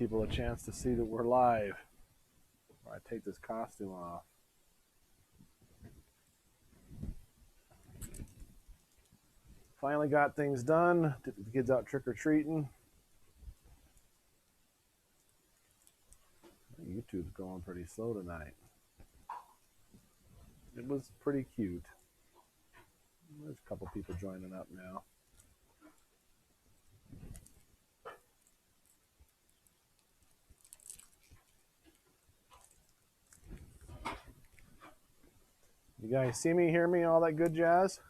people a chance to see that we're live. I take this costume off. Finally got things done. Took the kids out trick-or-treating. YouTube's going pretty slow tonight. It was pretty cute. There's a couple people joining up now. You guys see me, hear me, all that good jazz?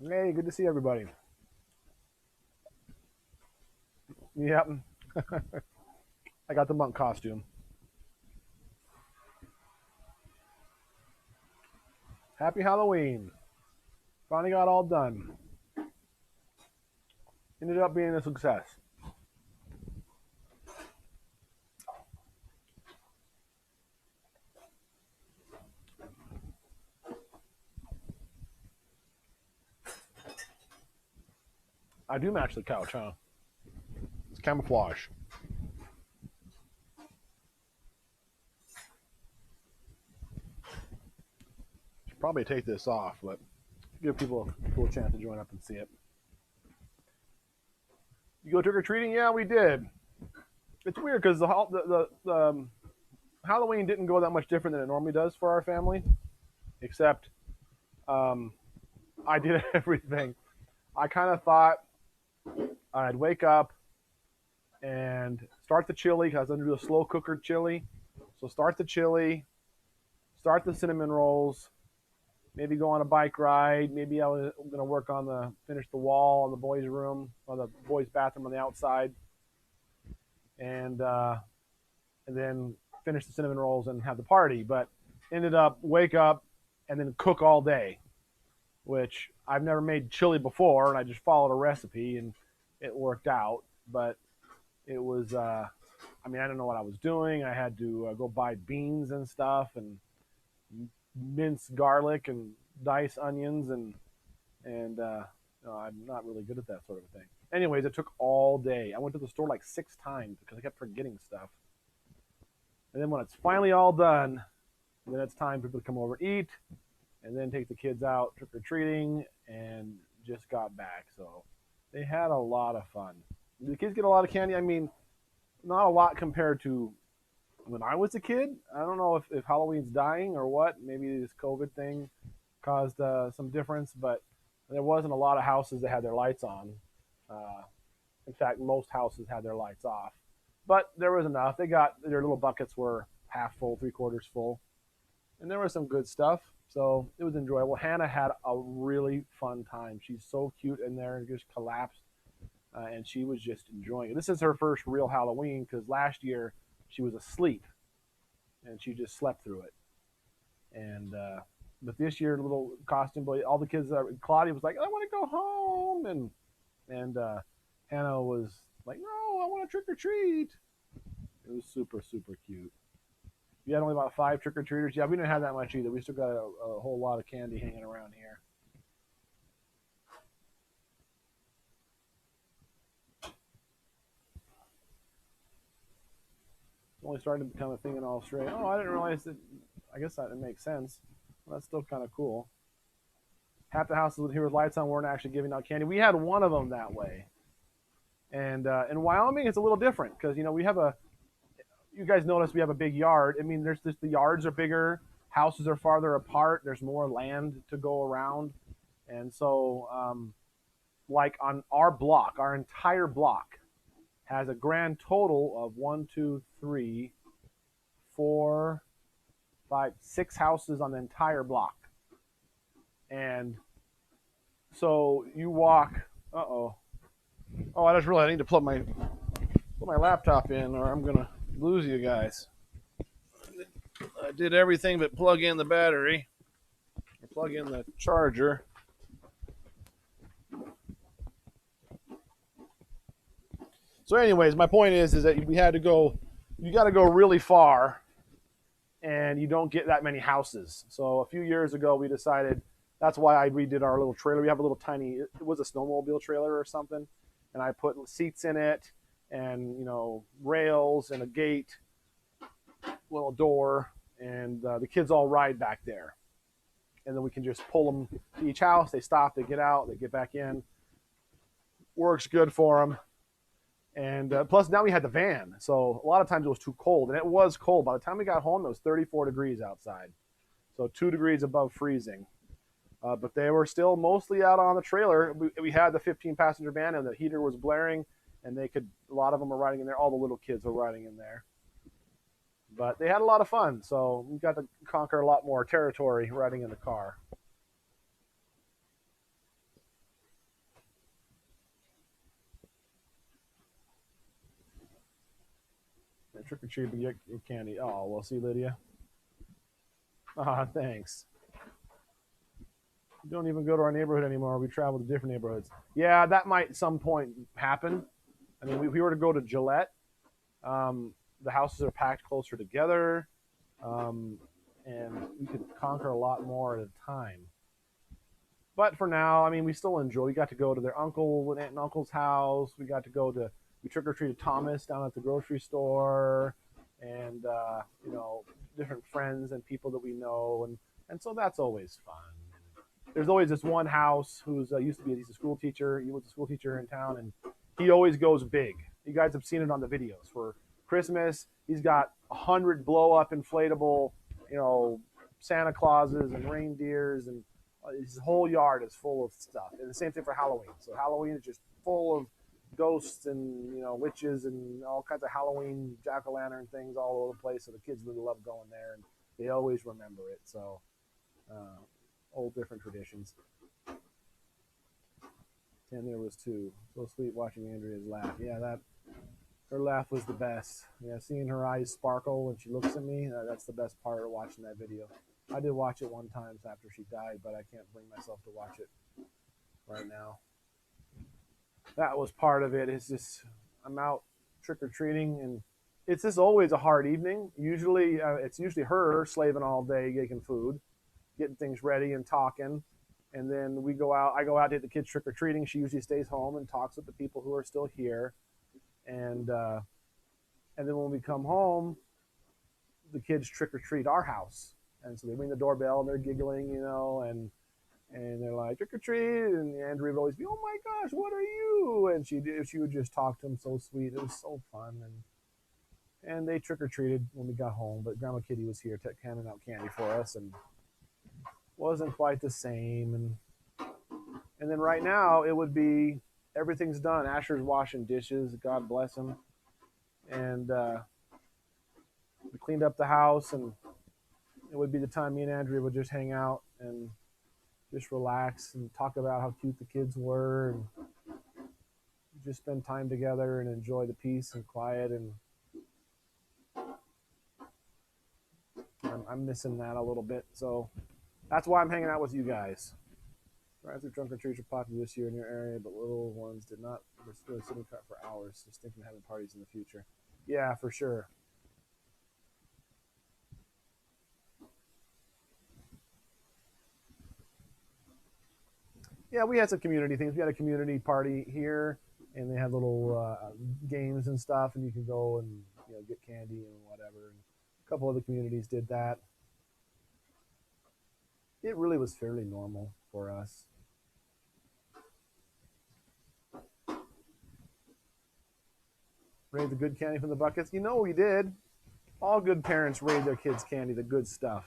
Hey, good to see everybody. Yep. I got the monk costume. Happy Halloween. Finally got all done. Ended up being a success. I do match the couch, huh? It's camouflage. Should probably take this off, but give people a cool chance to join up and see it. You go trick-or-treating? Yeah, we did. It's weird because the Halloween didn't go that much different than it normally does for our family, except I did everything. I kind of thought I'd wake up and start the chili because I was going to do a slow cooker chili. So start the chili, start the cinnamon rolls, maybe go on a bike ride. Maybe I was going to work on finish the wall in the boys' room or the boys' bathroom on the outside, and then finish the cinnamon rolls and have the party. But ended up wake up and then cook all day, which I've never made chili before, and I just followed a recipe and it worked out. But it was, I don't know what I was doing. I had to go buy beans and stuff and mince garlic and dice onions and I'm not really good at that sort of thing. Anyways, it took all day. I went to the store like 6 times because I kept forgetting stuff. And then when it's finally all done, then it's time for people to come over and eat, and then take the kids out trick-or-treating, and just got back. So they had a lot of fun. The kids get a lot of candy. I mean, not a lot compared to when I was a kid. I don't know if Halloween's dying or what. Maybe this COVID thing caused some difference, but there wasn't a lot of houses that had their lights on. In fact, most houses had their lights off. But there was enough. They got their little buckets were half full, 3/4 full. And there was some good stuff. So it was enjoyable. Hannah had a really fun time. She's so cute in there and just collapsed. And she was just enjoying it. This is her first real Halloween because last year she was asleep and she just slept through it. And but this year, little costume boy, all the kids, Claudia was like, I want to go home. And Hannah was like, no, I want to trick or treat. It was super, super cute. We had only about 5 trick-or-treaters. Yeah, we didn't have that much either. We still got a whole lot of candy hanging around here. It's only starting to become a thing in Australia. Oh, I didn't realize that. I guess that makes sense. Well, that's still kind of cool. Half the houses here with lights on weren't actually giving out candy. We had one of them that way. And in Wyoming, it's a little different because, we have you guys notice we have a big yard. I mean, the yards are bigger, houses are farther apart, there's more land to go around. And so, like on our block, our entire block has a grand total of 1, 2, 3, 4, 5, 6 houses on the entire block. And so you walk, oh, I just realized I need to put my laptop in or I'm going to lose you guys. I did everything but plug in the battery or plug in the charger. So anyways, my point is that you got to go really far and you don't get that many houses. So a few years ago we decided That's why I redid our little trailer. We have a little tiny, it was a snowmobile trailer or something, and I put seats in it, and rails and a gate, little door, and the kids all ride back there, and then we can just pull them to each house. They stop, they get out, they get back in. Works good for them. And plus now we had the van, so a lot of times it was too cold, and it was cold. By the time we got home, it was 34 degrees outside, so 2 degrees above freezing. But they were still mostly out on the trailer. We had the 15-passenger van, and the heater was blaring, and a lot of them were riding in there. All the little kids were riding in there. But they had a lot of fun, so we got to conquer a lot more territory riding in the car. Trick or treat, but get candy. Oh, well, see, Lydia. Thanks. We don't even go to our neighborhood anymore. We travel to different neighborhoods. Yeah, that might at some point happen. I mean, if we were to go to Gillette, the houses are packed closer together, and we could conquer a lot more at a time. But for now, I mean, we still enjoy. We got to go to their aunt and uncle's house. We trick-or-treated Thomas down at the grocery store, and different friends and people that we know, and so that's always fun. There's always this one house he's a school teacher. He was a school teacher in town, and he always goes big. You guys have seen it on the videos. For Christmas, he's got 100 blow-up inflatable, Santa Clauses and reindeers, and his whole yard is full of stuff. And the same thing for Halloween. So Halloween is just full of ghosts and witches and all kinds of Halloween jack-o'-lantern things all over the place. So the kids really love going there, and they always remember it. So old different traditions. And there was two. So sweet watching Andrea's laugh. Yeah, her laugh was the best. Yeah, seeing her eyes sparkle when she looks at me, that's the best part of watching that video. I did watch it one time after she died, but I can't bring myself to watch it right now. That was part of it. It's just, I'm out trick-or-treating, and it's just always a hard evening. Usually, it's usually her slaving all day, making food, getting things ready and talking. And then I go out to get the kids trick-or-treating. She usually stays home and talks with the people who are still here. And then when we come home, the kids trick-or-treat our house. And so they ring the doorbell and they're giggling, and they're like, trick-or-treat. And Andrea would always be, oh my gosh, what are you? And she would just talk to them so sweet. It was so fun. And they trick-or-treated when we got home. But Grandma Kitty was here handing out candy for us, and wasn't quite the same. And then right now it would be everything's done. Asher's washing dishes, God bless him, and we cleaned up the house, and it would be the time me and Andrea would just hang out and just relax and talk about how cute the kids were, and just spend time together and enjoy the peace and quiet. And I'm missing that a little bit, so that's why I'm hanging out with you guys. Drive-through trunk or treats are popular this year in your area, but little ones did not. They're still sitting for hours, just thinking of having parties in the future. Yeah, for sure. Yeah, we had some community things. We had a community party here, and they had little games and stuff, and you could go and get candy and whatever. And a couple other communities did that. It really was fairly normal for us. Raid the good candy from the buckets. We did. All good parents raid their kids' candy, the good stuff.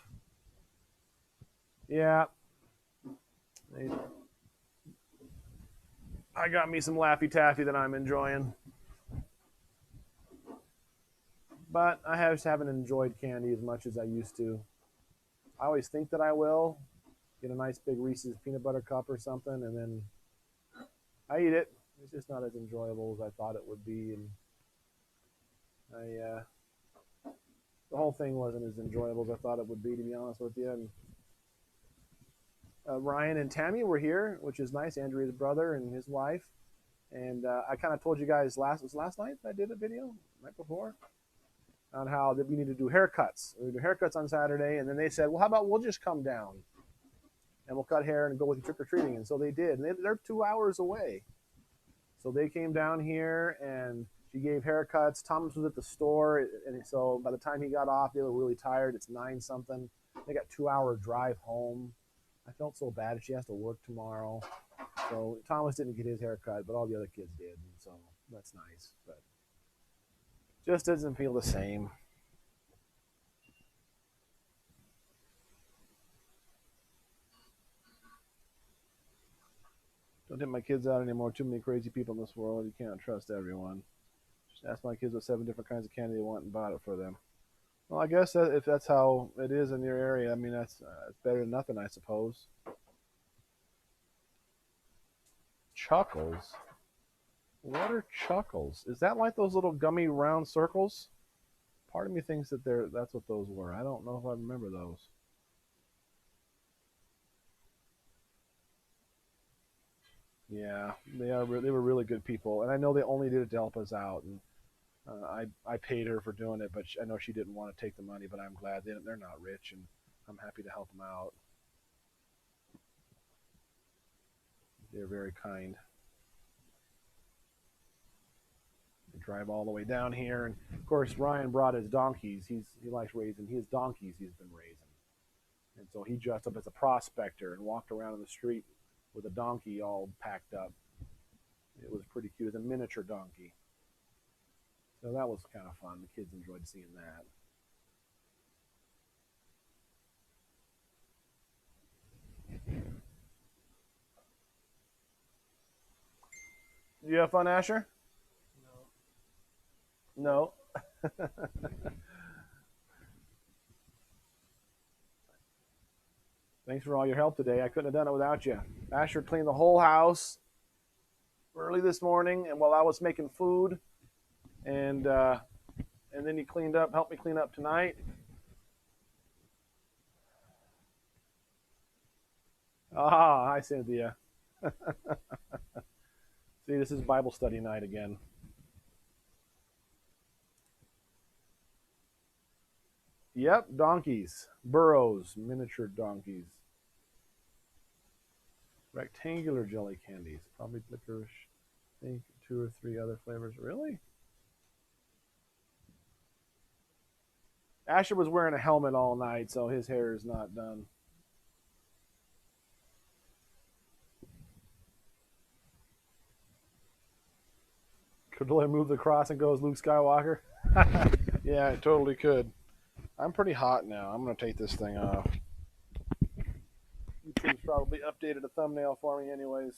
Yeah. I got me some Laffy Taffy that I'm enjoying. But I haven't enjoyed candy as much as I used to. I always think that I will. Get a nice big Reese's peanut butter cup or something, and then I eat it. It's just not as enjoyable as I thought it would be. And the whole thing wasn't as enjoyable as I thought it would be, to be honest with you. And Ryan and Tammy were here, which is nice. Andrea's brother and his wife. And I kind of told you guys last night I did a video, right before, on how we need to do haircuts. We do haircuts on Saturday, and then they said, well, how about we'll just come down. and we'll cut hair and go with you trick-or-treating. And so they did. And they're 2 hours away. So they came down here, and she gave haircuts. Thomas was at the store, and so by the time he got off, they were really tired. It's 9-something. They got 2-hour drive home. I felt so bad. She has to work tomorrow. So Thomas didn't get his haircut, but all the other kids did. And so that's nice. But just doesn't feel the same. Don't take my kids out anymore. Too many crazy people in this world. You can't trust everyone. Just ask my kids what 7 different kinds of candy they want and bought it for them. Well, I guess if that's how it is in your area, I mean, that's better than nothing, I suppose. Chuckles? What are chuckles? Is that like those little gummy round circles? Part of me thinks that that's what those were. I don't know if I remember those. Yeah, they were really good people, and I know they only did it to help us out. And I paid her for doing it, but I know she didn't want to take the money. But I'm glad they're not rich, and I'm happy to help them out. They're very kind. They drive all the way down here, and of course Ryan brought his donkeys. He likes raising his donkeys. He's been raising, and so he dressed up as a prospector and walked around in the street with a donkey all packed up. It was pretty cute. It was a miniature donkey. So that was kind of fun. The kids enjoyed seeing that. Did you have fun, Asher? No. No. Thanks for all your help today. I couldn't have done it without you. Asher cleaned the whole house early this morning, and while I was making food, and then he helped me clean up tonight. Ah, hi, Cynthia. See, this is Bible study night again. Yep, donkeys, burros, miniature donkeys. Rectangular jelly candies, probably licorice. I think 2 or 3 other flavors. Really? Asher was wearing a helmet all night, so his hair is not done. Could I move the cross and go as Luke Skywalker? Yeah, it totally could. I'm pretty hot now. I'm going to take this thing off. YouTube's probably updated a thumbnail for me anyways.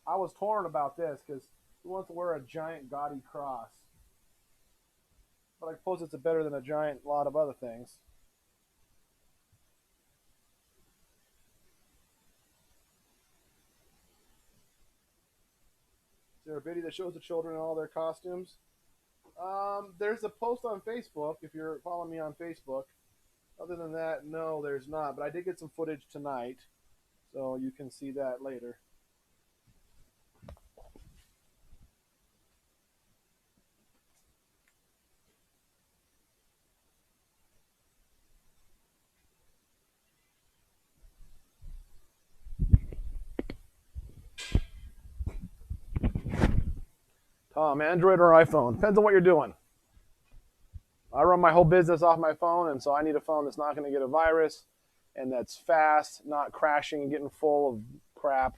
I was torn about this because he wants to wear a giant gaudy cross. But I suppose it's better than a giant lot of other things. Is there a video that shows the children in all their costumes? There's a post on Facebook, if you're following me on Facebook. Other than that, no, there's not. But I did get some footage tonight, so you can see that later. Tom, Android or iPhone? Depends on what you're doing. I run my whole business off my phone, and so I need a phone that's not going to get a virus and that's fast, not crashing and getting full of crap.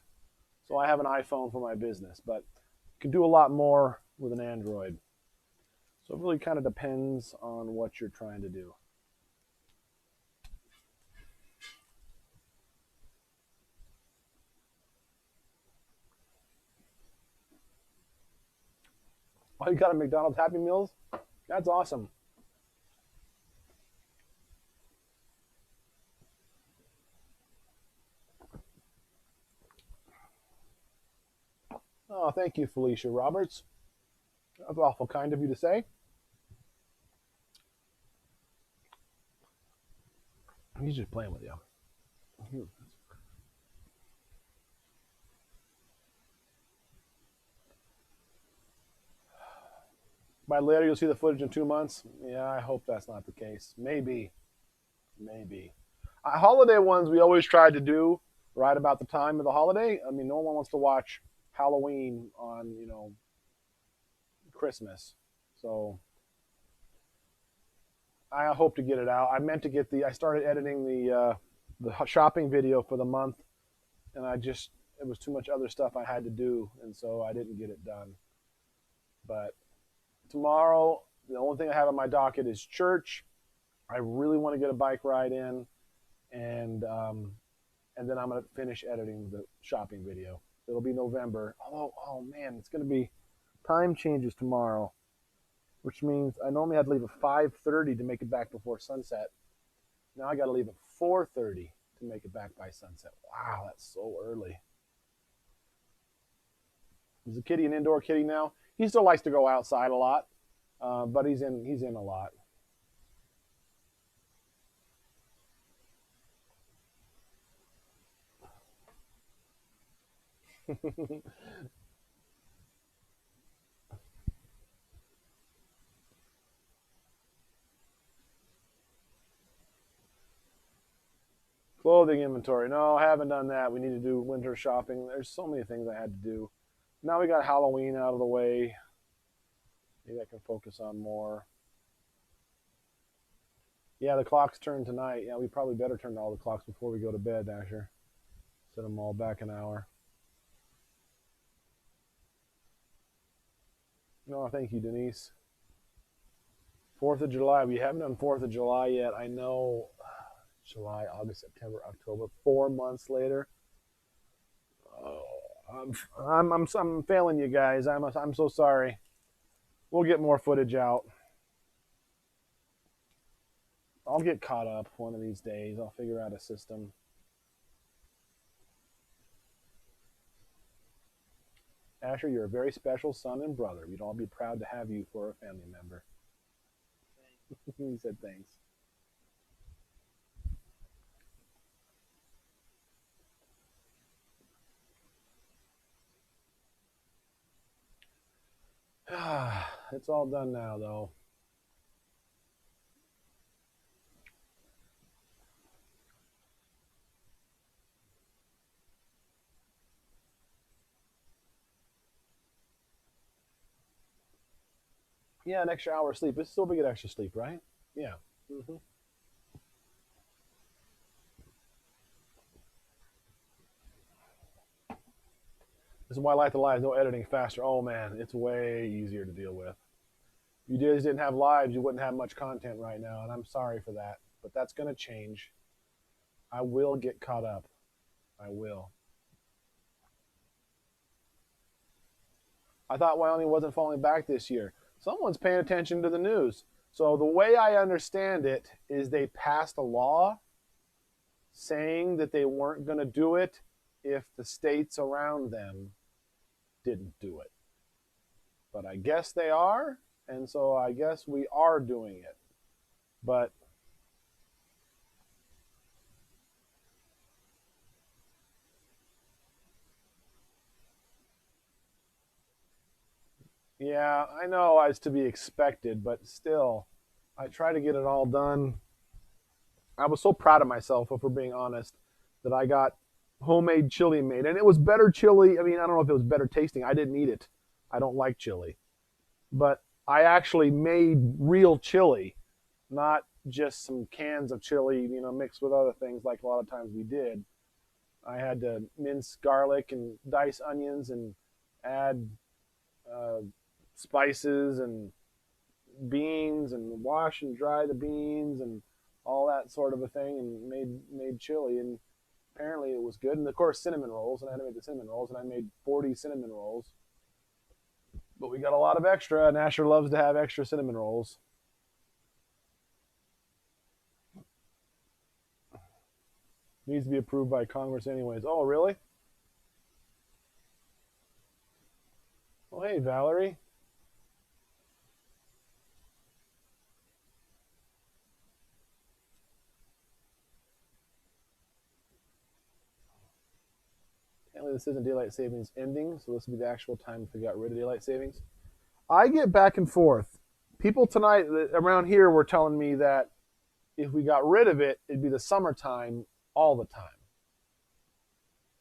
So I have an iPhone for my business, but you can do a lot more with an Android. So it really kind of depends on what you're trying to do. Oh, you got a McDonald's Happy Meals? That's awesome. Oh, thank you, Felicia Roberts. That's awful kind of you to say. He's just playing with you. By later, you'll see the footage in 2 months. Yeah, I hope that's not the case. Maybe. Maybe. Holiday ones we always tried to do right about the time of the holiday. I mean, no one wants to watch Halloween on, Christmas. So I hope to get it out. I meant to get I started editing the shopping video for the month, and it was too much other stuff I had to do, and so I didn't get it done. But tomorrow, the only thing I have on my docket is church. I really want to get a bike ride in, and then I'm gonna finish editing the shopping video. It'll be November. Oh man, it's gonna be time changes tomorrow, which means I normally had to leave at 5:30 to make it back before sunset. Now I got to leave at 4:30 to make it back by sunset. Wow, that's so early. Is the kitty an indoor kitty now? He still likes to go outside a lot, but he's in a lot. Clothing inventory. No, I haven't done that. We need to do winter shopping. There's so many things I had to do. Now we got Halloween out of the way. Maybe I can focus on more. Yeah, the clocks turn tonight. Yeah, we probably better turn all the clocks before we go to bed, Asher. Set them all back an hour. No, thank you, Denise. 4th of July. We haven't done 4th of July yet. I know. July, August, September, October. 4 months later. Oh, I'm failing you guys. I'm so sorry. We'll get more footage out. I'll get caught up one of these days. I'll figure out a system. Asher, you're a very special son and brother. We'd all be proud to have you for a family member. He said thanks. It's all done now, though. Yeah, an extra hour of sleep. It's still we get extra sleep, right? Yeah. Mm-hmm. This is why I like the lives. No editing, faster. Oh man, it's way easier to deal with. If you guys didn't have lives, you wouldn't have much content right now, and I'm sorry for that. But that's going to change. I will get caught up. I will. I thought Wyoming wasn't falling back this year. Someone's paying attention to the news. So the way I understand it is they passed a law saying that they weren't going to do it if the states around them didn't do it. But I guess they are, and so I guess we are doing it. But yeah, I know it's to be expected, but still, I try to get it all done. I was so proud of myself, if we're being honest, that I got homemade chili made. And it was better chili. I mean, I don't know if it was better tasting. I didn't eat it. I don't like chili. But I actually made real chili, not just some cans of chili, mixed with other things like a lot of times we did. I had to mince garlic and dice onions and add uh, spices and beans and wash and dry the beans and all that sort of a thing, and made chili, and apparently it was good. And of course cinnamon rolls, and I had to make the cinnamon rolls, and I made 40 cinnamon rolls. But we got a lot of extra, and Asher loves to have extra cinnamon rolls. Needs to be approved by Congress anyways. Oh, really? Oh, hey, Valerie. Apparently this isn't daylight savings ending, so this will be the actual time if we got rid of daylight savings. I get back and forth. People tonight around here were telling me that if we got rid of it, it'd be the summertime all the time.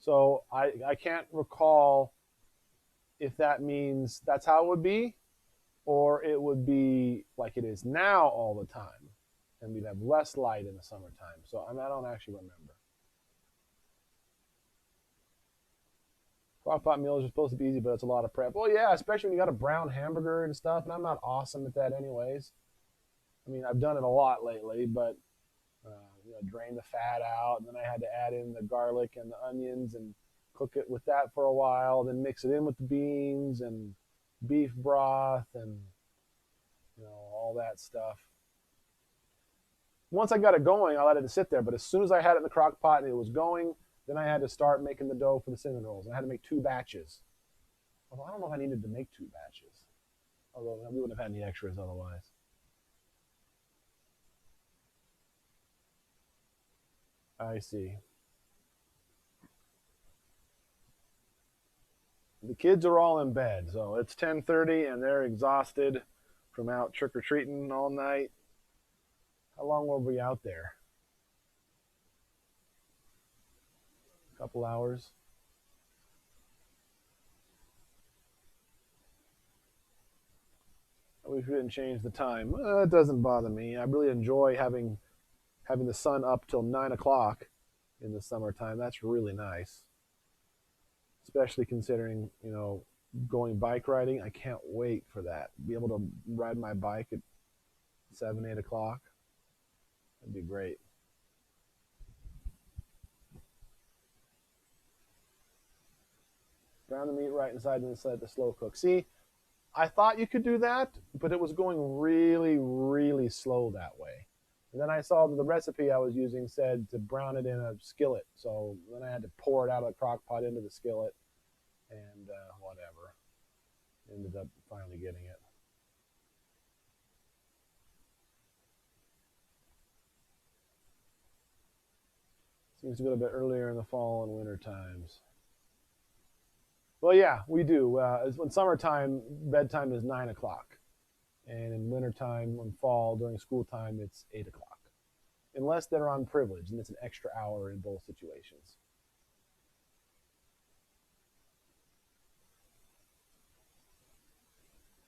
So I can't recall if that means that's how it would be, or it would be like it is now all the time, and we'd have less light in the summertime. So I don't actually remember. Crock pot meals are supposed to be easy, but it's a lot of prep. Well, yeah, especially when you got a brown hamburger and stuff, and I'm not awesome at that anyways. I mean, I've done it a lot lately, but drain the fat out, and then I had to add in the garlic and the onions and cook it with that for a while, then mix it in with the beans and beef broth and all that stuff. Once I got it going, I let it sit there, but as soon as I had it in the crock pot and it was going, then I had to start making the dough for the cinnamon rolls. I had to make 2 batches. Although I don't know if I needed to make 2 batches. Although we wouldn't have had any extras otherwise. I see. The kids are all in bed, so it's 10:30 and they're exhausted from out trick-or-treating all night. How long were we out there? A couple hours. We didn't change the time. It doesn't bother me. I really enjoy having the sun up till 9 o'clock in the summertime. That's really nice, especially considering going bike riding. I can't wait for that. Be able to ride my bike at 7, 8 o'clock. That'd be great. Brown the meat right inside and then let the slow cook. See, I thought you could do that, but it was going really, really slow that way. And then I saw that the recipe I was using said to brown it in a skillet. So then I had to pour it out of the crock pot into the skillet and whatever. Ended up finally getting it. Seems to go a bit earlier in the fall and winter times. Well, yeah, we do. In summertime, bedtime is 9 o'clock. And in wintertime, in fall, during school time, it's 8 o'clock. Unless they're on privilege, and it's an extra hour in both situations.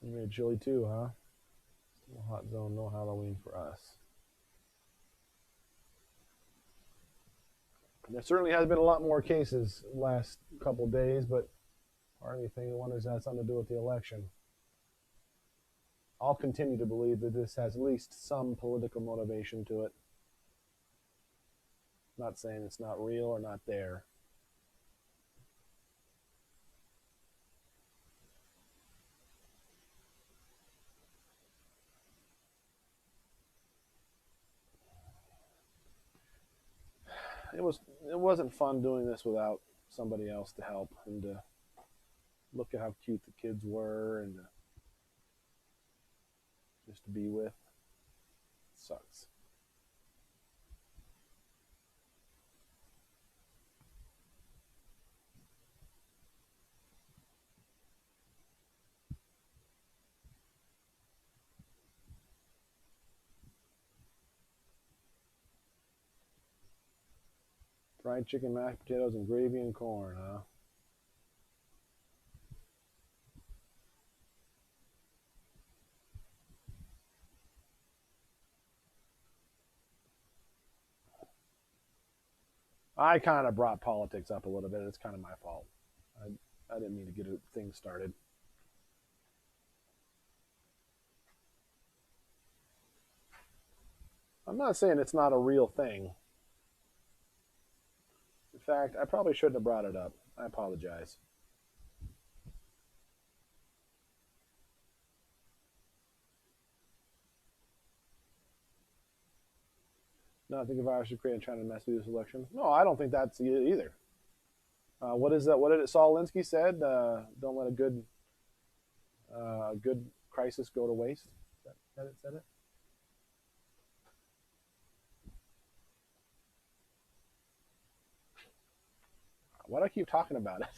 You made chili too, huh? No hot zone, no Halloween for us. There certainly has been a lot more cases last couple days, but part of me wonders if that has something to do with the election. I'll continue to believe that this has at least some political motivation to it. I'm not saying it's not real or not there. It wasn't fun doing this without somebody else to help and to look at how cute the kids were and just to be with. It sucks. Fried chicken, mashed potatoes, and gravy and corn, huh? I kind of brought politics up a little bit. It's kind of my fault. I didn't mean to get things started. I'm not saying it's not a real thing. In fact, I probably shouldn't have brought it up. I apologize. No, I think if I was Ukraine trying to mess with this election. No, I don't think that's it either. What is that? What did it? Saul Alinsky said, "Don't let a good crisis go to waste." That it said it. Why do I keep talking about it?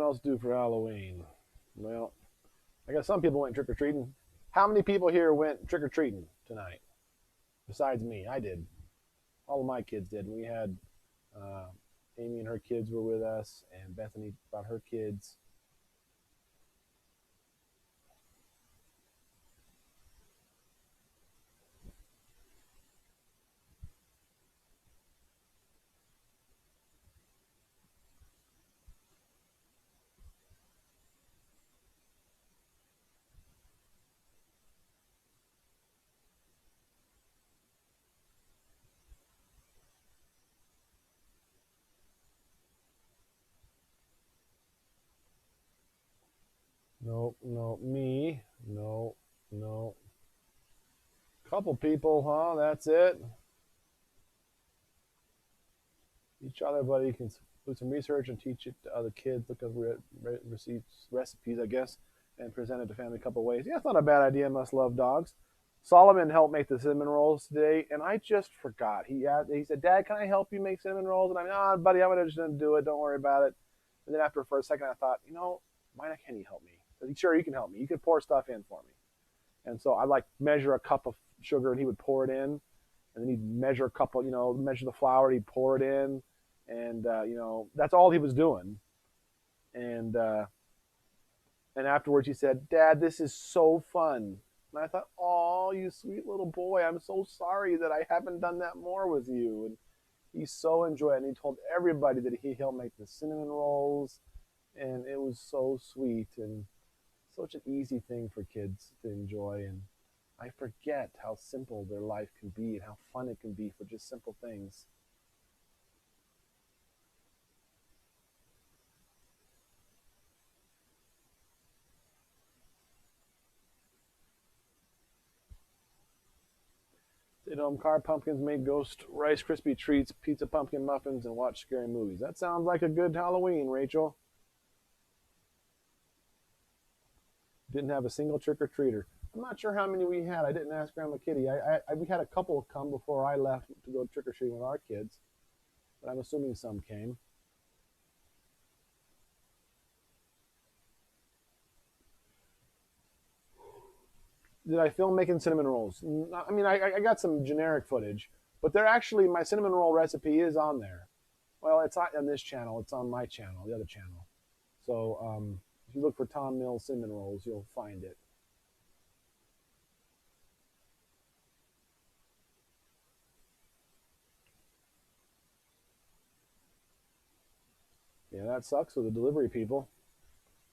else do for Halloween? Well, I guess some people went trick-or-treating. How many people here went trick-or-treating tonight? Besides me, I did. All of my kids did. We had Amy and her kids were with us, and Bethany brought her kids. No, me. No. Couple people, huh? That's it. Each other, buddy, you can do some research and teach it to other kids. Look at recipes, I guess, and present it to family a couple ways. Yeah, it's not a bad idea. Must love dogs. Solomon helped make the cinnamon rolls today, and I just forgot. He said, "Dad, can I help you make cinnamon rolls?" And I'm, buddy, I'm just gonna do it. Don't worry about it. And then after for a second, I thought, why not? Can you help me? Sure, you can help me. You can pour stuff in for me. And so I measure a cup of sugar, and he would pour it in, and then he'd measure a couple, measure the flour, he'd pour it in, and that's all he was doing. And afterwards he said, "Dad, this is so fun." And I thought, "Oh, you sweet little boy, I'm so sorry that I haven't done that more with you." And he so enjoyed it, and he told everybody that he helped make the cinnamon rolls, and it was so sweet and such an easy thing for kids to enjoy. And I forget how simple their life can be and how fun it can be for just simple things. Car pumpkins made ghost Rice Krispie treats, pizza pumpkin muffins, and watch scary movies. That sounds like a good Halloween, Rachel. Didn't have a single trick-or-treater. I'm not sure how many we had. I didn't ask Grandma Kitty. We had a couple come before I left to go trick-or-treating with our kids, but I'm assuming some came. Did I film making cinnamon rolls? I mean, I got some generic footage, but they're actually, my cinnamon roll recipe is on there. Well, it's not on this channel. It's on my channel, the other channel. So if you look for Tom Mills cinnamon rolls, you'll find it. Yeah, that sucks with the delivery people.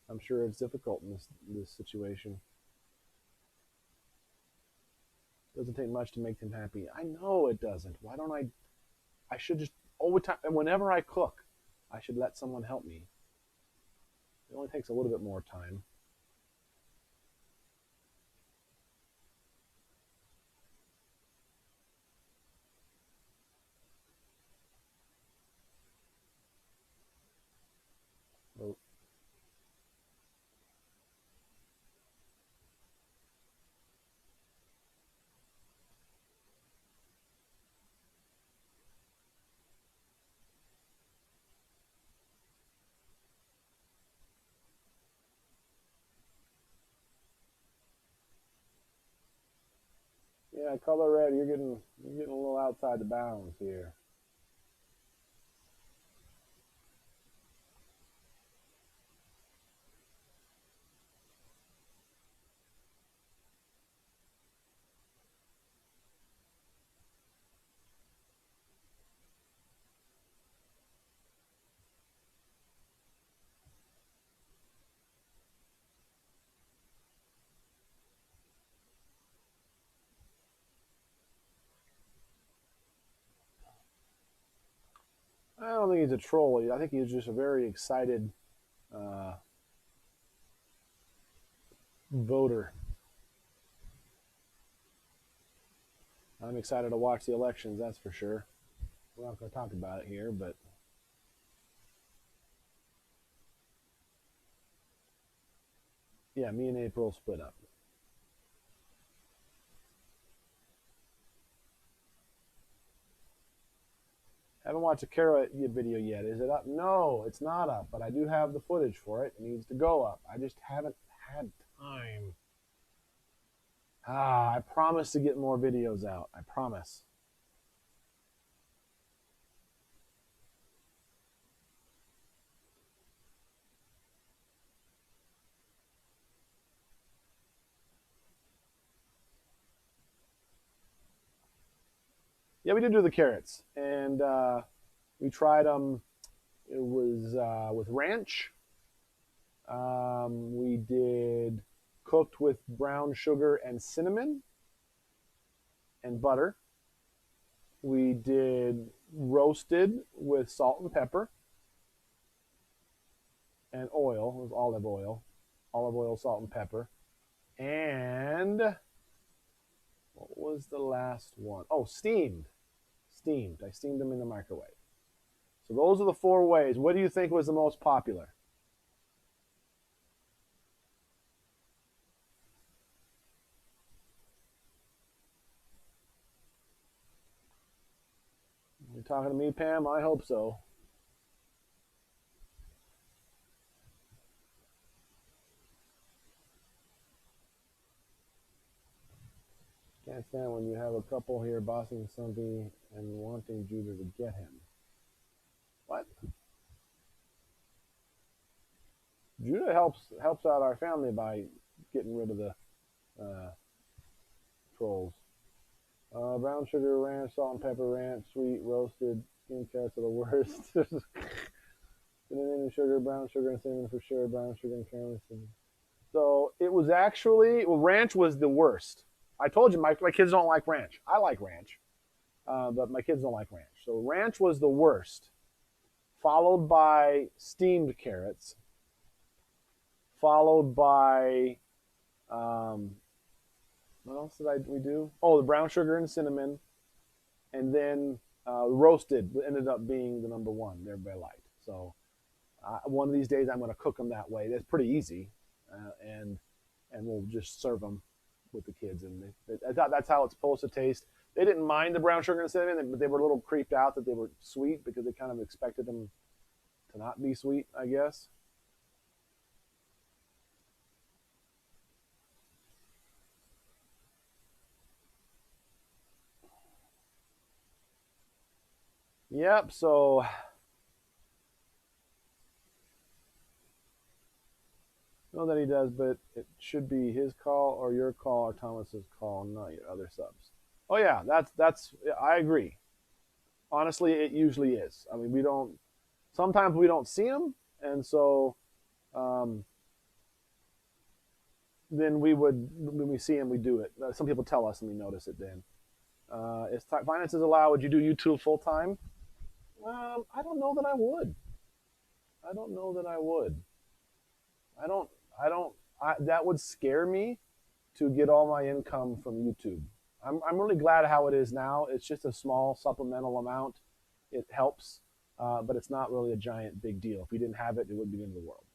I'm sure it's difficult in this situation. Doesn't take much to make them happy. I know it doesn't. Why don't I should just all the time, and whenever I cook, I should let someone help me. It only takes a little bit more time. Oh. Yeah, color red. You're getting a little outside the bounds here. I don't think he's a troll. I think he's just a very excited voter. I'm excited to watch the elections, that's for sure. We're not going to talk about it here, but yeah, me and April split up. Haven't watched a carrot video yet. Is it up? No, it's not up, but I do have the footage for it. It needs to go up. I just haven't had time. I promise to get more videos out. I promise. Yeah, we did do the carrots, and we tried them. It was with ranch. We did cooked with brown sugar and cinnamon and butter. We did roasted with salt and pepper and oil. It was olive oil, salt and pepper. And what was the last one? Oh, steamed. I steamed them in the microwave. So those are the 4 ways. What do you think was the most popular? You're talking to me, Pam? I hope so. Can't stand when you have a couple here bossing something and wanting Judah to get him. What? Judah helps out our family by getting rid of the trolls. Brown sugar ranch, salt and pepper ranch, sweet, roasted, steamed carrots are the worst. Cinnamon and sugar, brown sugar and cinnamon for sure, brown sugar and caramel. So it was actually, well, ranch was the worst. I told you my kids don't like ranch. I like ranch, but my kids don't like ranch. So ranch was the worst, followed by steamed carrots, followed by, what else did we do? Oh, the brown sugar and cinnamon, and then roasted ended up being the number 1 everybody liked. So one of these days I'm going to cook them that way. That's pretty easy, and we'll just serve them with the kids. And I thought that's how it's supposed to taste. They didn't mind the brown sugar and cinnamon, but they were a little creeped out that they were sweet because they kind of expected them to not be sweet, I guess. Yep, so know that he does, but it should be his call or your call or Thomas's call, not your other subs. Oh yeah, that's I agree. Honestly, it usually is. I mean, sometimes we don't see them, and so then when we see them, we do it. Some people tell us and we notice it then. If finances allow, would you do YouTube full time? I don't know that I would. I don't know that I would. I don't. That would scare me to get all my income from YouTube. I'm really glad how it is now. It's just a small supplemental amount. It helps, but it's not really a giant big deal. If we didn't have it, it wouldn't be the end of the world.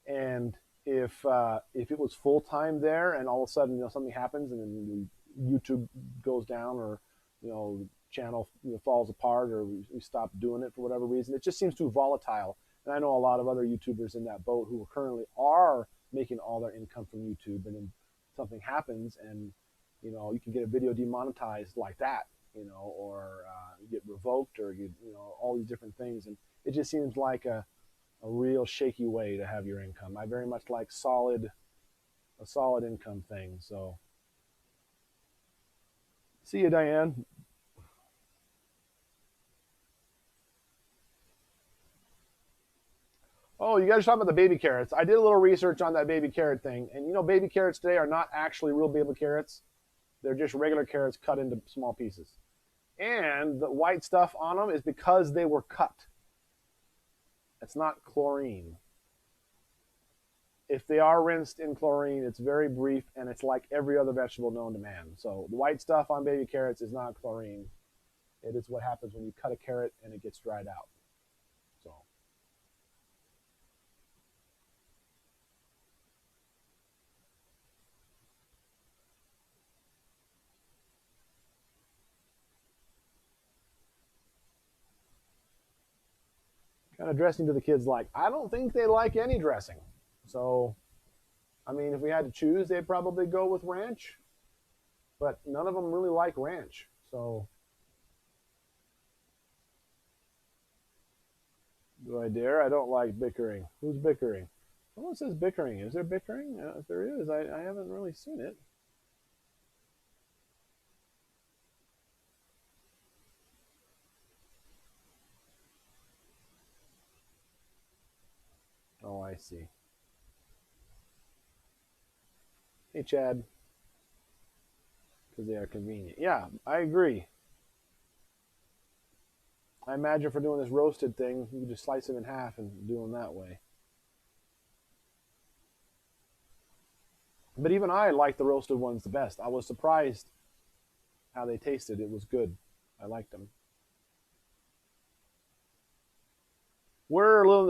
And if it was full time there, and all of a sudden something happens and then YouTube goes down, or the channel falls apart, or we stop doing it for whatever reason, it just seems too volatile. And I know a lot of other YouTubers in that boat who currently are making all their income from YouTube, and then something happens, and you can get a video demonetized like that, or get revoked, or all these different things, and it just seems like a real shaky way to have your income. I very much like a solid income thing. So, see you, Diane. Oh, you guys are talking about the baby carrots. I did a little research on that baby carrot thing, and baby carrots today are not actually real baby carrots. They're just regular carrots cut into small pieces. And the white stuff on them is because they were cut. It's not chlorine. If they are rinsed in chlorine, it's very brief, and it's like every other vegetable known to man. So the white stuff on baby carrots is not chlorine. It is what happens when you cut a carrot and it gets dried out. So. kind of dressing do the kids like? I don't think they like any dressing. So, I mean, if we had to choose, they'd probably go with ranch. But none of them really like ranch. So, do I dare? I don't like bickering. Who's bickering? Someone says bickering. Is there bickering? If there is, I haven't really seen it. Oh, I see. Hey, Chad. Because they are convenient. Yeah, I agree. I imagine for doing this roasted thing, you could just slice them in half and do them that way. But even I like the roasted ones the best. I was surprised how they tasted. It was good. I liked them. We're a little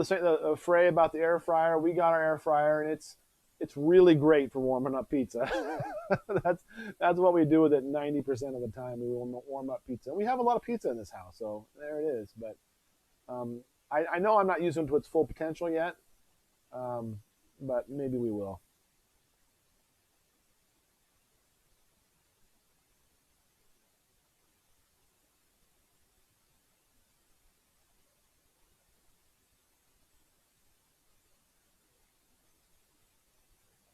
afraid about the air fryer. We got our air fryer, and it's really great for warming up pizza. that's what we do with it 90% of the time. We will warm up pizza. And we have a lot of pizza in this house, so there it is. But I know I'm not using it to its full potential yet, but maybe we will.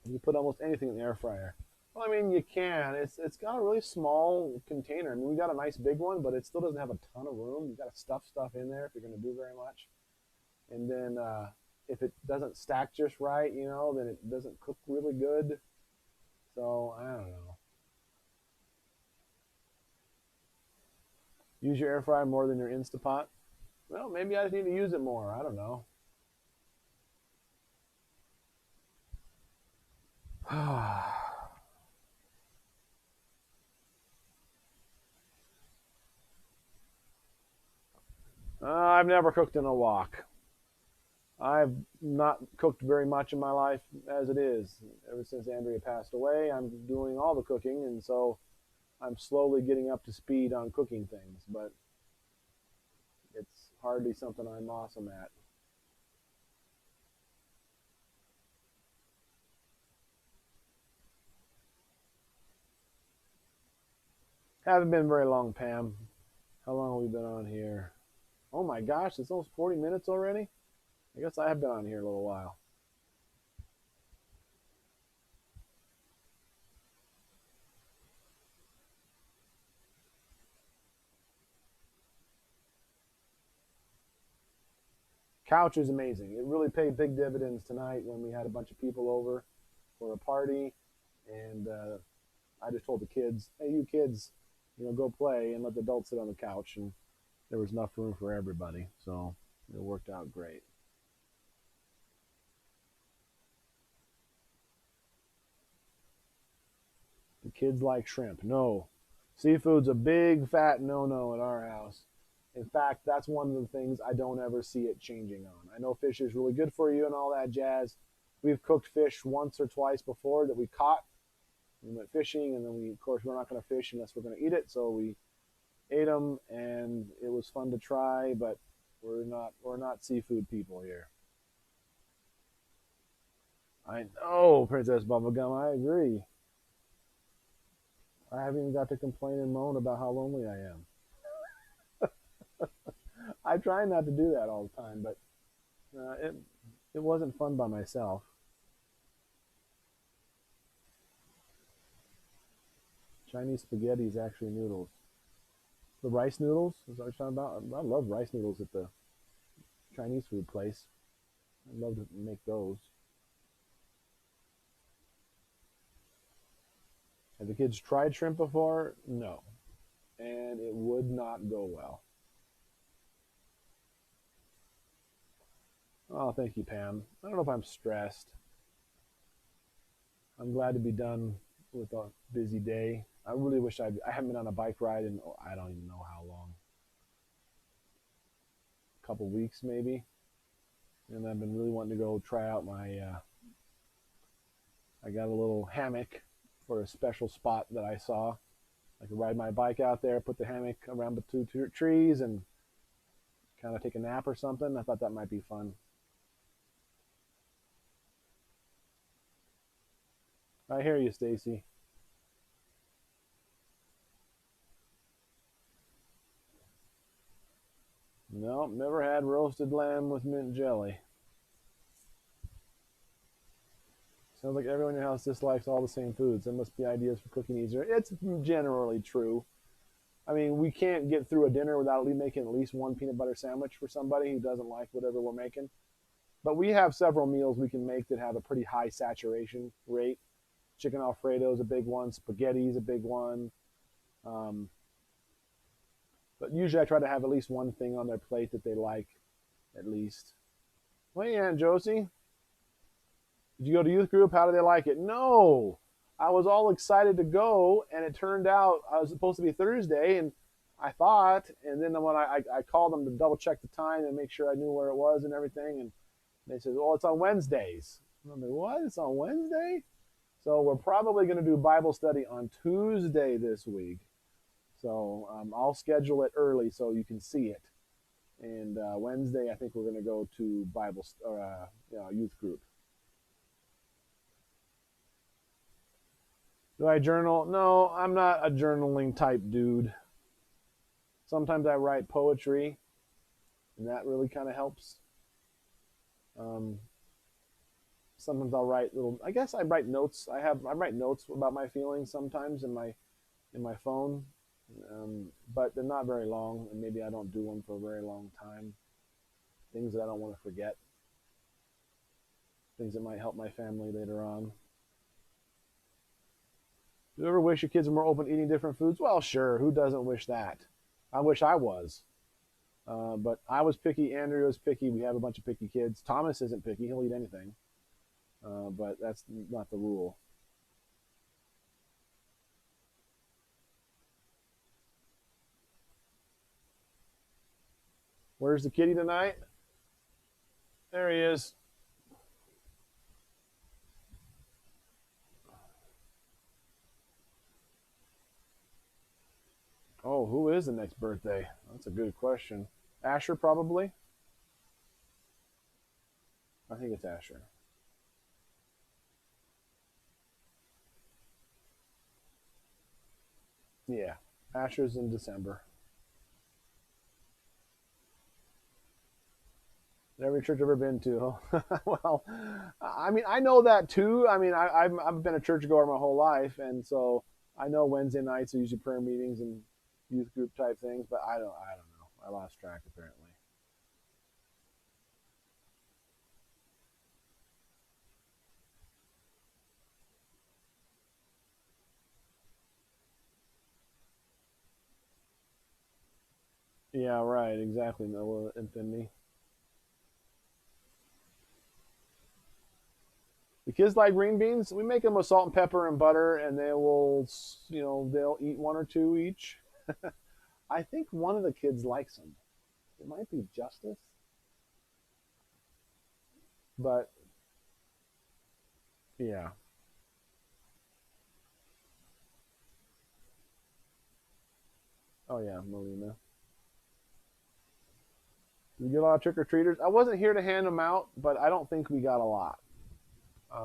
You put almost anything in the air fryer. Well, I mean, you can. It's got a really small container. I mean, we got a nice big one, but it still doesn't have a ton of room. You got to stuff stuff in there if you're going to do very much. And then if it doesn't stack just right, then it doesn't cook really good. So I don't know. Use your air fryer more than your Instapot. Well, maybe I just need to use it more. I don't know. I've never cooked in a wok. I've not cooked very much in my life as it is. Ever since Andrea passed away, I'm doing all the cooking, and so I'm slowly getting up to speed on cooking things, but it's hardly something I'm awesome at. Haven't been very long, Pam. How long have we been on here? Oh my gosh, it's almost 40 minutes already? I guess I have been on here a little while. Couch is amazing. It really paid big dividends tonight when we had a bunch of people over for a party, and I just told the kids, "Hey, you kids, go play and let the adults sit on the couch." And there was enough room for everybody, so it worked out great. The kids like shrimp. No, seafood's a big fat no-no at our house. In fact, that's one of the things I don't ever see it changing on. I know fish is really good for you and all that jazz. We've cooked fish once or twice before that we caught. We went fishing, and then of course, we're not going to fish unless we're going to eat it. So we ate them, and it was fun to try. But we're not seafood people here. I know, Princess Bubblegum. I agree. I haven't even got to complain and moan about how lonely I am. I try not to do that all the time, but it wasn't fun by myself. Chinese spaghetti is actually noodles. The rice noodles is what you're talking about. I love rice noodles at the Chinese food place. I'd love to make those. Have the kids tried shrimp before? No, and it would not go well. Oh, thank you, Pam. I don't know if I'm stressed. I'm glad to be done with a busy day. I really wish I haven't been on a bike ride in I don't even know how long. A couple weeks maybe. And I've been really wanting to go try out my. I got a little hammock for a special spot that I saw. I could ride my bike out there, put the hammock around the two trees, and kind of take a nap or something. I thought that might be fun. I hear you, Stacy. No, never had roasted lamb with mint jelly. Sounds like everyone in your house dislikes all the same foods. There must be ideas for cooking easier. It's generally true. I mean, we can't get through a dinner without making at least one peanut butter sandwich for somebody who doesn't like whatever we're making. But we have several meals we can make that have a pretty high saturation rate. Chicken Alfredo is a big one. Spaghetti is a big one. But usually I try to have at least one thing on their plate that they like, at least. Well, hey, Aunt Josie, did you go to youth group? How do they like it? No. I was all excited to go, and it turned out I was supposed to be Thursday, and I thought, and then when I called them to double check the time and make sure I knew where it was and everything, and they said, well, it's on Wednesdays. And I'm like, what? It's on Wednesday? So we're probably going to do Bible study on Tuesday this week. So I'll schedule it early so you can see it. And Wednesday, I think we're going to go to youth group. Do I journal? No, I'm not a journaling type dude. Sometimes I write poetry, and that really kind of helps. Sometimes I'll write little. I guess I write notes. I write notes about my feelings sometimes in my phone, but they're not very long, and maybe I don't do them for a very long time. Things that I don't want to forget. Things that might help my family later on. Do you ever wish your kids were more open to eating different foods? Well, sure. Who doesn't wish that? I wish I was. But I was picky. Andrea was picky. We have a bunch of picky kids. Thomas isn't picky. He'll eat anything. But that's not the rule. Where's the kitty tonight? There he is. Oh, who is the next birthday? That's a good question. Asher, probably? I think it's Asher. Yeah, Asher's in December. Every church I've ever been to. Well, I mean, I know that too. I mean, I've been a churchgoer my whole life, and so I know Wednesday nights are usually prayer meetings and youth group type things, but I don't know. I lost track apparently. Yeah, right, exactly. Noah Infinity. The kids like green beans. We make them with salt and pepper and butter, and they will, they'll eat one or two each. I think one of the kids likes them. It might be Justus, but yeah. Oh yeah, Melina. Did we get a lot of trick or treaters? I wasn't here to hand them out, but I don't think we got a lot.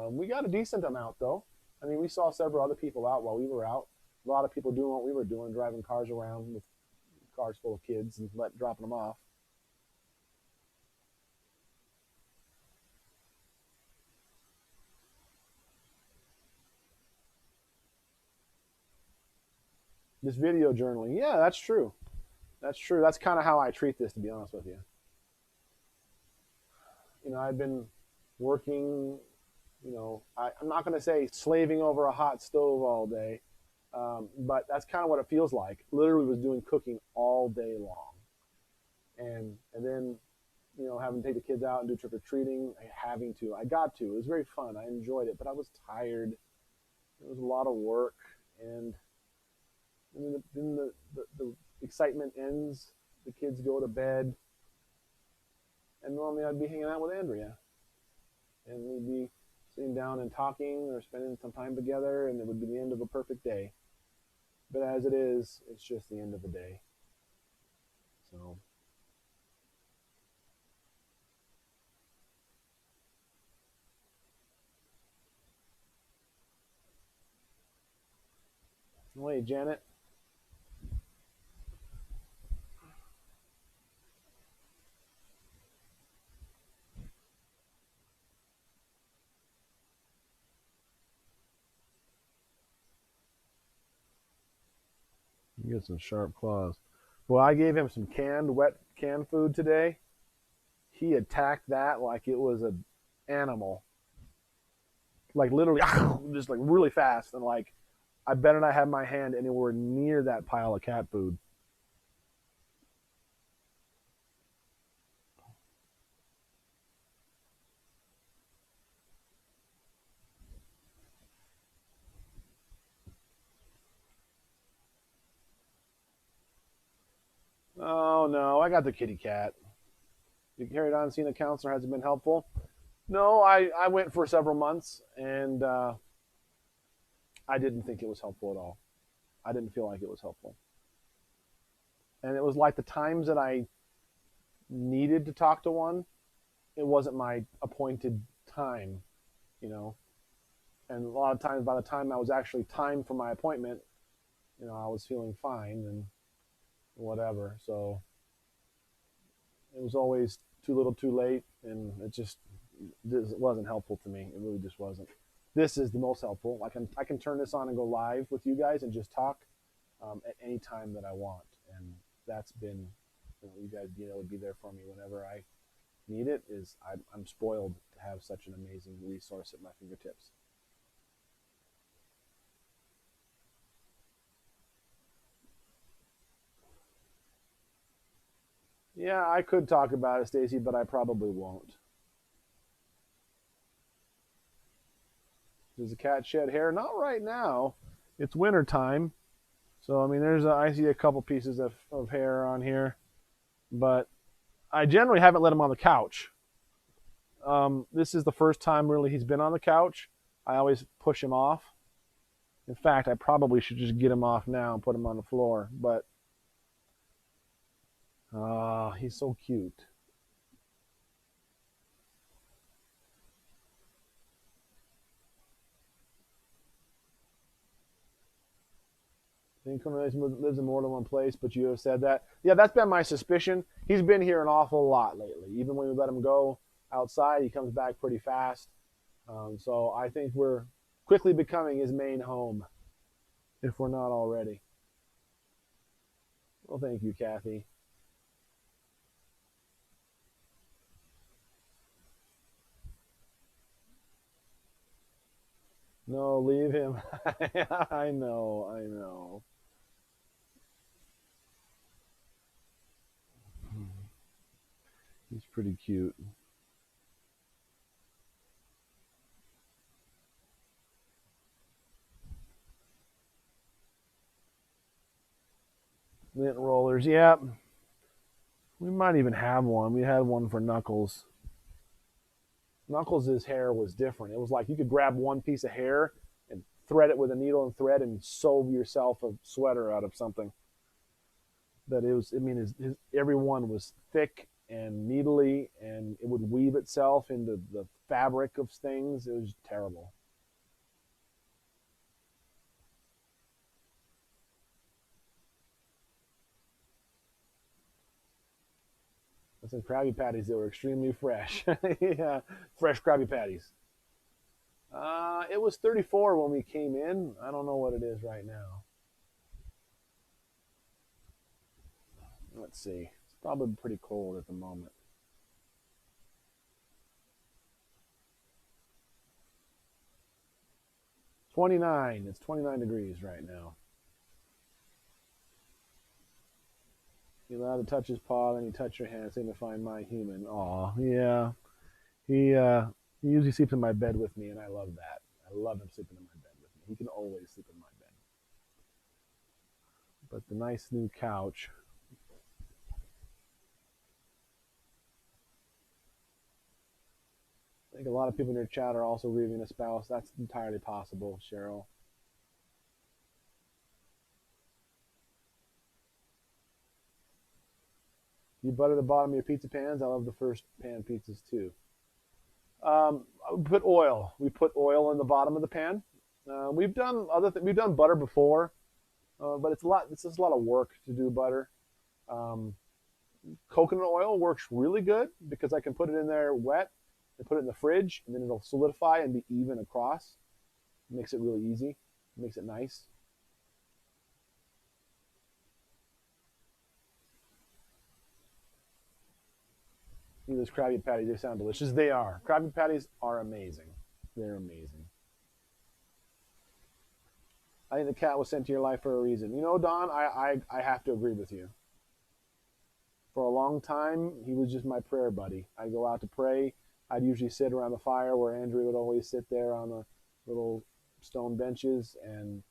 We got a decent amount though. I mean, we saw several other people out while we were out. A lot of people doing what we were doing, driving cars around with cars full of kids and dropping them off. This video journaling, yeah, that's true. That's true. That's kind of how I treat this, to be honest with you. I've been working, I'm not going to say slaving over a hot stove all day, but that's kind of what it feels like. Literally was doing cooking all day long. And then, having to take the kids out and do trick-or-treating, I got to. It was very fun. I enjoyed it, but I was tired. It was a lot of work. And then the excitement ends. The kids go to bed. And normally I'd be hanging out with Andrea. And we'd be sitting down and talking or spending some time together, and it would be the end of a perfect day. But as it is, it's just the end of the day. So Wait, Janet. You get some sharp claws. Well, I gave him some wet canned food today. He attacked that like it was an animal. Like literally, just like really fast. And like, I better not have my hand anywhere near that pile of cat food. Oh no, I got the kitty cat. You carried on seeing a counselor hasn't been helpful. No, I went for several months and I didn't think it was helpful at all. I didn't feel like it was helpful. And it was like the times that I needed to talk to one, it wasn't my appointed time, you know. And a lot of times, by the time I was actually timed for my appointment, you know, I was feeling fine and whatever. So it was always too little, too late, and it wasn't helpful to me. It really just wasn't. This is the most helpful. I can turn this on and go live with you guys and just talk at any time that I want, and that's been, you know, you guys being able to be there for me whenever I need it is I'm spoiled to have such an amazing resource at my fingertips. Yeah, I could talk about it, Stacy, but I probably won't. Does the cat shed hair? Not right now. It's winter time. So, I mean, I see a couple pieces of hair on here, but I generally haven't let him on the couch. This is the first time really he's been on the couch. I always push him off. In fact, I probably should just get him off now and put him on the floor, but he's so cute. Incarnation lives in more than one place, but you have said that. Yeah, that's been my suspicion. He's been here an awful lot lately. Even when we let him go outside, he comes back pretty fast. So I think we're quickly becoming his main home, if we're not already. Well, thank you, Kathy. No, leave him. I know, I know. He's pretty cute. Lint rollers, yeah. We might even have one. We had one for Knuckles. Knuckles' hair was different. It was like you could grab one piece of hair and thread it with a needle and thread and sew yourself a sweater out of something. That it was, I mean, every one was thick and needly, and it would weave itself into the fabric of things. It was terrible. And some Krabby Patties that were extremely fresh. Yeah, fresh Krabby Patties. It was 34 when we came in. I don't know what it is right now. Let's see. It's probably pretty cold at the moment. 29. It's 29 degrees right now. You're allowed to touch his paw, then you touch your hand, signifying my human. Aw, yeah. He usually sleeps in my bed with me, and I love that. I love him sleeping in my bed with me. He can always sleep in my bed. But the nice new couch. I think a lot of people in your chat are also grieving a spouse. That's entirely possible, Cheryl. You butter the bottom of your pizza pans. I love the first pan pizzas too. We put oil. We put oil in the bottom of the pan. We've done we've done butter before. but it's a lot. It's just a lot of work to do butter. Um, Coconut oil works really good because I can put it in there wet and put it in the fridge, and then it'll solidify and be even across. It makes it really easy. It makes it nice. These Krabby Patties, they sound delicious. They are. Krabby Patties are amazing. They're amazing. I think the cat was sent to your life for a reason. You know, Don, I have to agree with you. For a long time, he was just my prayer buddy. I'd go out to pray. I'd usually sit around the fire where Andrea would always sit there on the little stone benches, and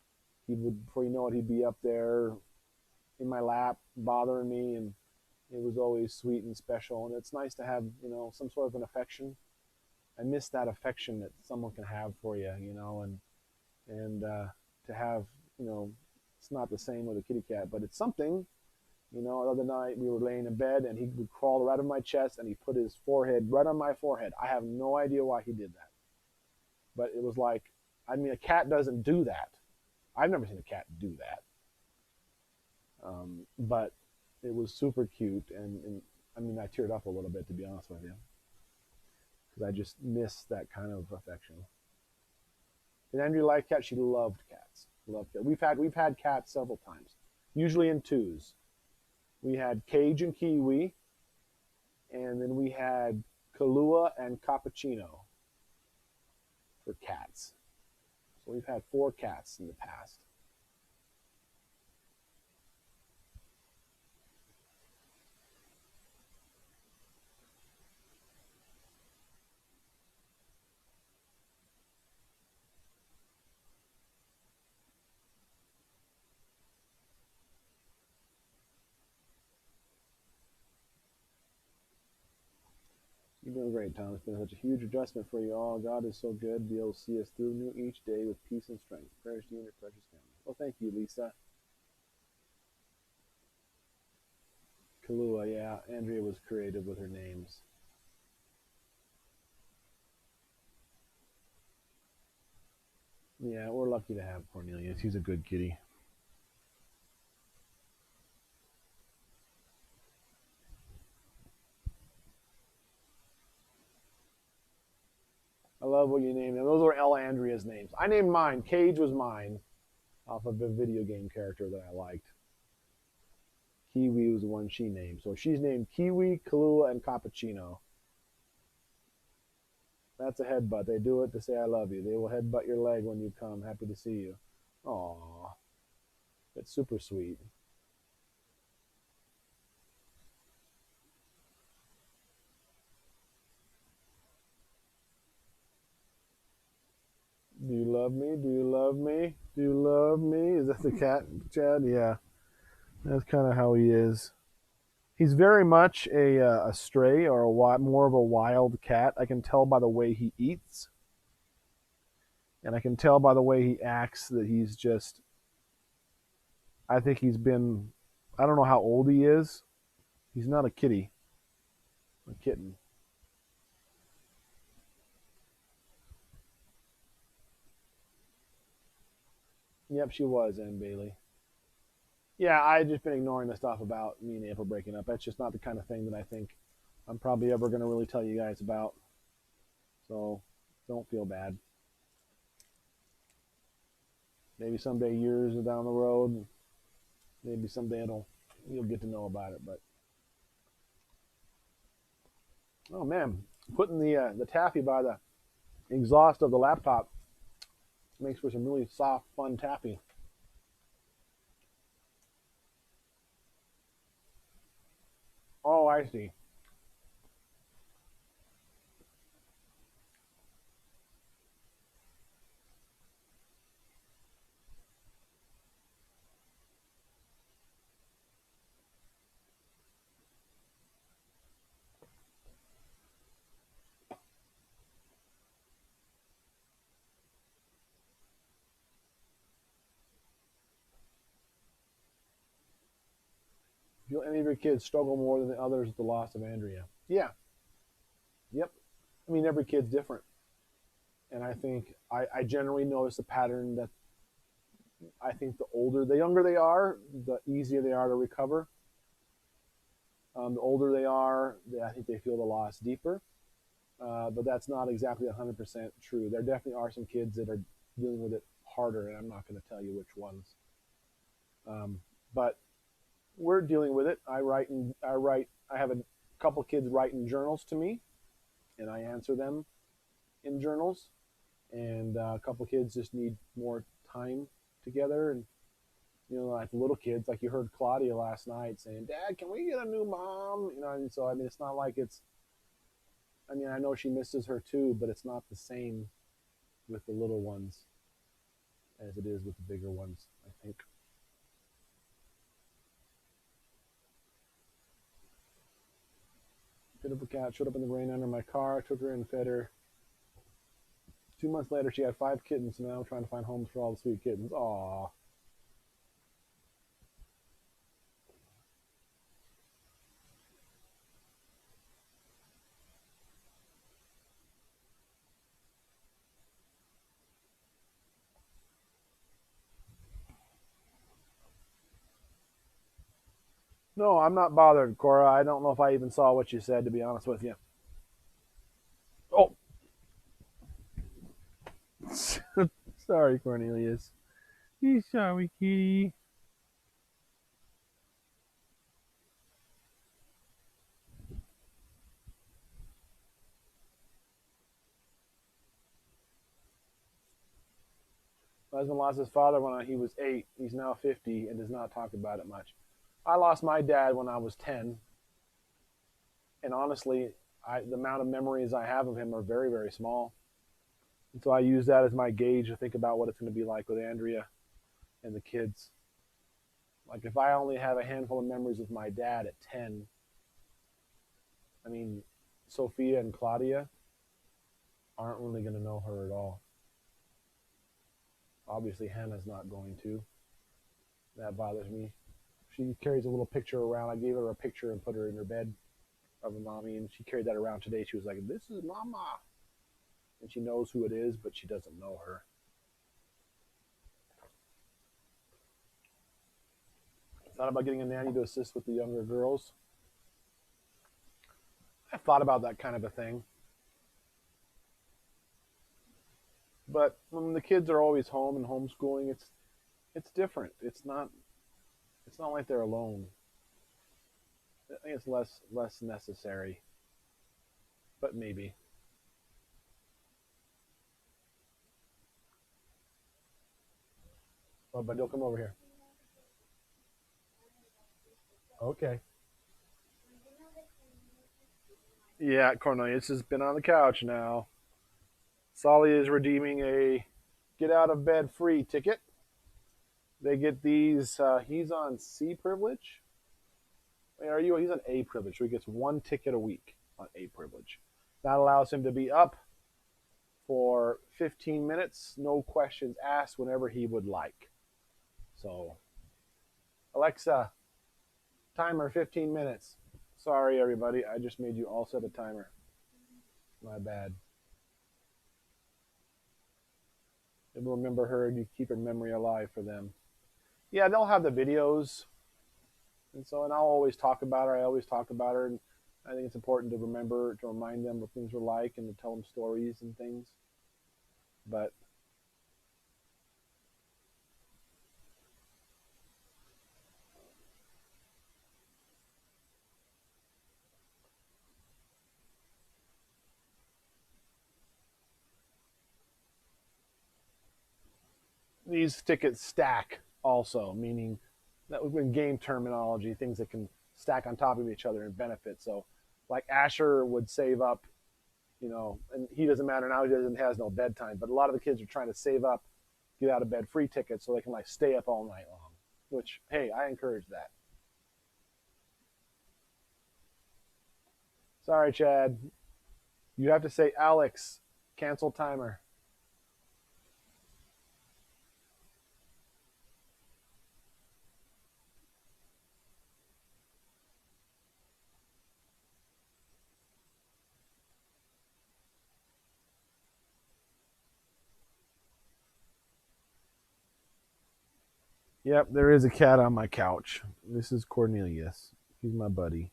he would, before you know it, he'd be up there in my lap bothering me, and it was always sweet and special. And it's nice to have, some sort of an affection. I miss that affection that someone can have for you, and to have, it's not the same with a kitty cat, but it's something. The other night we were laying in bed and he would crawl right on my chest and he put his forehead right on my forehead. I have no idea why he did that, but it was like, a cat doesn't do that. I've never seen a cat do that. But it was super cute, and I teared up a little bit, to be honest with you, because I just miss that kind of affection. Did Andrea like cats? She loved cats. Loved cats. We've had cats several times, usually in twos. We had Cage and Kiwi, and then we had Kahlua and Cappuccino for cats. So we've had 4 cats in the past. You're doing great, Tom. It's been such a huge adjustment for you all. God is so good. Be able to see us through new each day with peace and strength. Prayers to you and your precious family. Well, thank you, Lisa. Kahlua, yeah. Andrea was creative with her names. Yeah, we're lucky to have Cornelius. He's a good kitty. I love what you named them. Those were Ella Andrea's names. I named mine. Cage was mine off of a video game character that I liked. Kiwi was the one she named. So she's named Kiwi, Kahlua, and Cappuccino. That's a headbutt. They do it to say I love you. They will headbutt your leg when you come. Happy to see you. Aww. It's super sweet. Do you love me? Do you love me? Do you love me? Is that the cat, Chad? Yeah. That's kind of how he is. He's very much a stray or more of a wild cat. I can tell by the way he eats. And I can tell by the way he acts that he's just, I think he's been, I don't know how old he is. He's not a kitty, a kitten. Yep, she was, Ann Bailey. Yeah, I've just been ignoring the stuff about me and April breaking up. That's just not the kind of thing that I think I'm probably ever going to really tell you guys about. So don't feel bad. Maybe someday, years down the road, maybe someday you'll get to know about it. But oh man, putting the taffy by the exhaust of the laptop makes for some really soft, fun taffy. Oh, I see. Do any of your kids struggle more than the others with the loss of Andrea? Yeah. Yep. Every kid's different. And I think I generally notice a pattern that I think the younger they are, the easier they are to recover. The older they are, I think they feel the loss deeper. But that's not exactly 100% true. There definitely are some kids that are dealing with it harder, and I'm not going to tell you which ones. But we're dealing with it. I have a couple kids writing journals to me, and I answer them in journals. And a couple kids just need more time together. And like little kids, like you heard Claudia last night saying, "Dad, can we get a new mom?" And so it's not like it's. I know she misses her too, but it's not the same with the little ones as it is with the bigger ones, I think. Pitiful cat showed up in the rain under my car. I took her and fed her. 2 months later, she had 5 kittens, and now I'm trying to find homes for all the sweet kittens. Aww. No, I'm not bothered, Cora. I don't know if I even saw what you said, to be honest with you. Oh. Sorry, Cornelius. He's sorry, kitty. My husband lost his father when he was 8. He's now 50 and does not talk about it much. I lost my dad when I was 10. And honestly, the amount of memories I have of him are very, very small. And so I use that as my gauge to think about what it's going to be like with Andrea and the kids. Like if I only have a handful of memories with my dad at 10, Sophia and Claudia aren't really going to know her at all. Obviously, Hannah's not going to. That bothers me. She carries a little picture around. I gave her a picture and put her in her bed of a mommy, and she carried that around today. She was like, "This is Mama." And she knows who it is, but she doesn't know her. Thought about getting a nanny to assist with the younger girls. I've thought about that kind of a thing. But when the kids are always home and homeschooling, it's different. It's not like they're alone. I think it's less necessary. But maybe. Oh, but don't come over here. Okay. Yeah, Cornelius has been on the couch now. Solly is redeeming a get out of bed free ticket. They get these. He's on C privilege. Are you? He's on A privilege, so he gets 1 ticket a week on A privilege. That allows him to be up for 15 minutes, no questions asked, whenever he would like. So, Alexa, timer 15 minutes. Sorry, everybody. I just made you all set a timer. My bad. You'll remember her and you keep her memory alive for them. Yeah, they'll have the videos. And I'll always talk about her. I always talk about her. And I think it's important to remember, to remind them what things were like and to tell them stories and things. But these tickets stack also, meaning that in game terminology, things that can stack on top of each other and benefit. So, like Asher would save up, and he doesn't matter now. He has no bedtime, but a lot of the kids are trying to save up, get out of bed free tickets so they can stay up all night long. Which, hey, I encourage that. Sorry, Chad. You have to say, Alex, cancel timer. Yep, there is a cat on my couch. This is Cornelius. He's my buddy.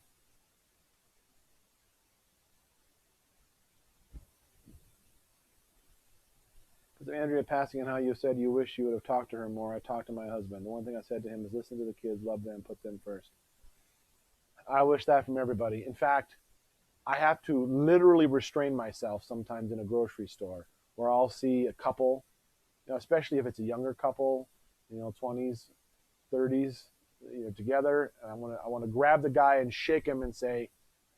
Because Andrea passing and how you said you wish you would have talked to her more. I talked to my husband. The one thing I said to him is listen to the kids, love them, put them first. I wish that from everybody. In fact, I have to literally restrain myself sometimes in a grocery store where I'll see a couple, especially if it's a younger couple, 20s, 30s, together. And I want to grab the guy and shake him and say,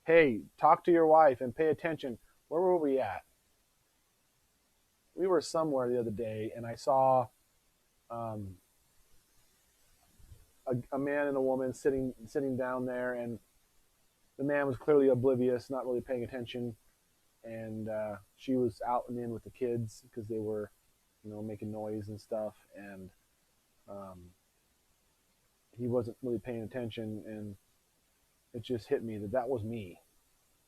hey, talk to your wife and pay attention. Where were we at? We were somewhere the other day, and I saw a man and a woman sitting down there, and the man was clearly oblivious, not really paying attention, and she was out and in with the kids because they were, making noise and stuff, and he wasn't really paying attention, and it just hit me that was me.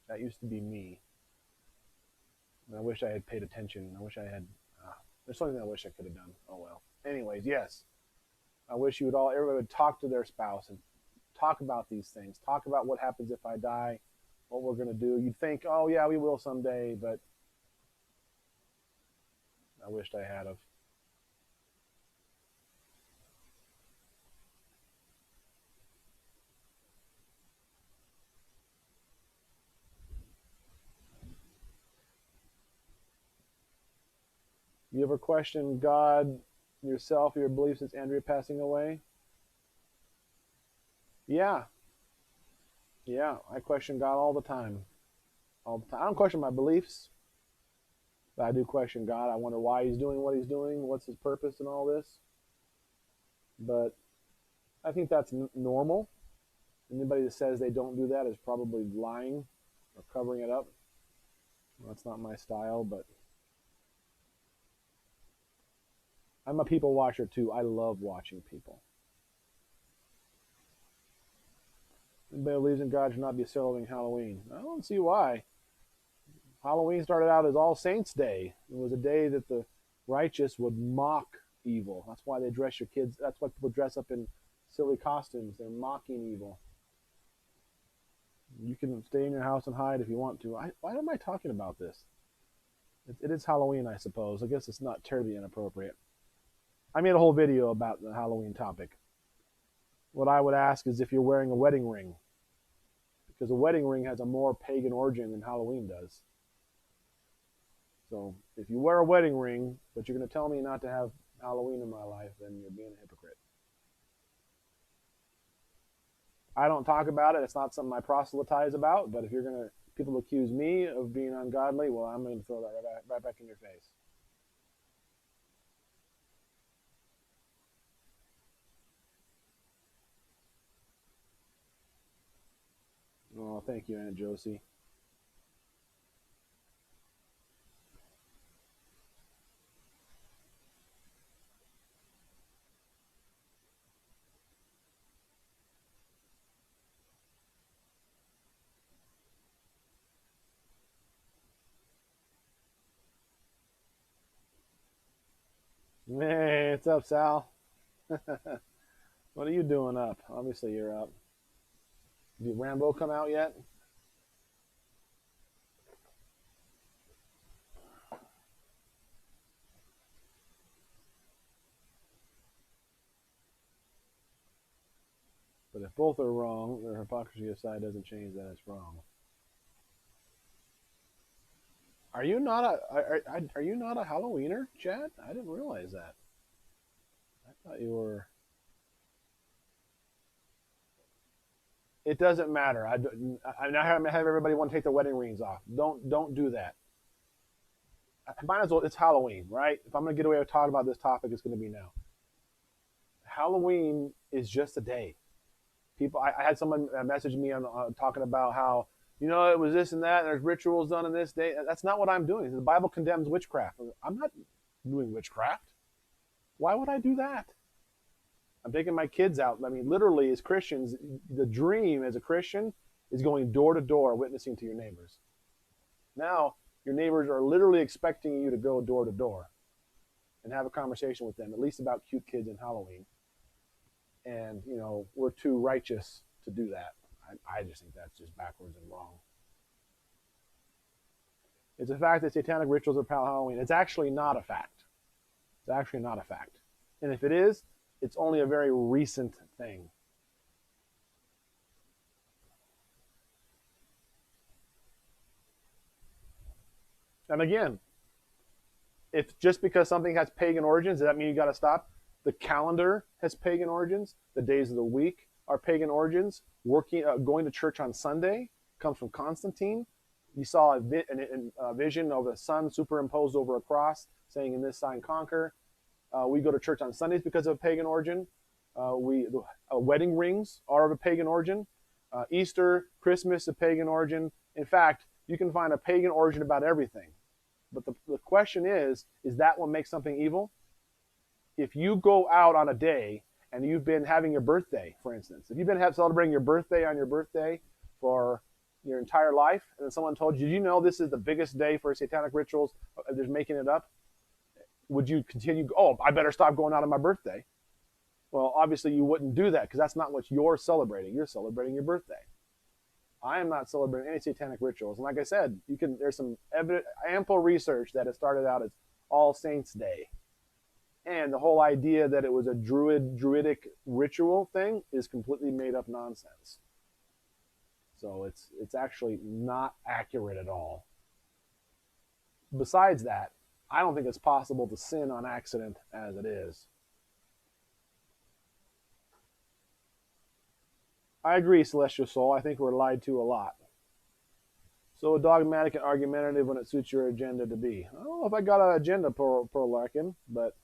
That used to be me. And I wish I had paid attention. I wish I had. There's something I wish I could have done. Oh well. Anyways, yes. I wish everybody would talk to their spouse and talk about these things. Talk about what happens if I die, what we're going to do. You'd think, oh yeah, we will someday, but I wished I had of. You ever question God, yourself, your beliefs since Andrea passing away? Yeah. Yeah, I question God all the time. All the time. I don't question my beliefs, but I do question God. I wonder why he's doing what he's doing, what's his purpose in all this. But I think that's normal. Anybody that says they don't do that is probably lying or covering it up. Well, that's not my style, but I'm a people watcher too. I love watching people. Anybody who believes in God should not be celebrating Halloween. I don't see why. Halloween started out as All Saints' Day. It was a day that the righteous would mock evil. That's why they dress your kids. That's why people dress up in silly costumes. They're mocking evil. You can stay in your house and hide if you want to. Why am I talking about this? It is Halloween, I suppose. I guess it's not terribly inappropriate. I made a whole video about the Halloween topic. What I would ask is if you're wearing a wedding ring, because a wedding ring has a more pagan origin than Halloween does. So if you wear a wedding ring, but you're going to tell me not to have Halloween in my life, then you're being a hypocrite. I don't talk about it. It's not something I proselytize about. But if you're going to, people accuse me of being ungodly, well, I'm going to throw that right back in your face. Oh, thank you, Aunt Josie. Hey, what's up, Sal? What are you doing up? Obviously, you're up. Did Rambo come out yet? But if both are wrong, their hypocrisy aside doesn't change that it's wrong. Are you not are you not a Halloweener, Chad? I didn't realize that. I thought you were. It doesn't matter. I have everybody want to take their wedding rings off. Don't do that. Might as well. It's Halloween, right? If I'm going to get away with talking about this topic, it's going to be now. Halloween is just a day. People, I had someone message me on talking about how it was this and that. And there's rituals done on this day. That's not what I'm doing. The Bible condemns witchcraft. I'm not doing witchcraft. Why would I do that? I'm taking my kids out. I mean, literally, as Christians, the dream as a Christian is going door to door, witnessing to your neighbors. Now, your neighbors are literally expecting you to go door to door and have a conversation with them, at least about cute kids and Halloween. And, we're too righteous to do that. I just think that's just backwards and wrong. It's a fact that satanic rituals are Halloween. It's actually not a fact. It's actually not a fact. And if it is, it's only a very recent thing. And again, if just because something has pagan origins, does that mean you got to stop? The calendar has pagan origins. The days of the week are pagan origins. Going to church on Sunday comes from Constantine. You saw a vision of a sun superimposed over a cross, saying, "In this sign conquer." We go to church on Sundays because of a pagan origin. Wedding rings are of a pagan origin. Easter, Christmas, a pagan origin. In fact, you can find a pagan origin about everything. But the question is that what makes something evil? If you go out on a day and you've been having your birthday, for instance, if you've been celebrating your birthday on your birthday for your entire life, and then someone told you, did you know this is the biggest day for satanic rituals? They're making it up. Would you continue? Oh, I better stop going out on my birthday. Well, obviously you wouldn't do that because that's not what you're celebrating. You're celebrating your birthday. I am not celebrating any satanic rituals. And like I said, there's some ample research that it started out as All Saints Day. And the whole idea that it was a druidic ritual thing is completely made up nonsense. So it's actually not accurate at all. Besides that, I don't think it's possible to sin on accident as it is. I agree, Celestial Soul. I think we're lied to a lot. So dogmatic and argumentative when it suits your agenda to be. I don't know if I got an agenda, per Larkin, but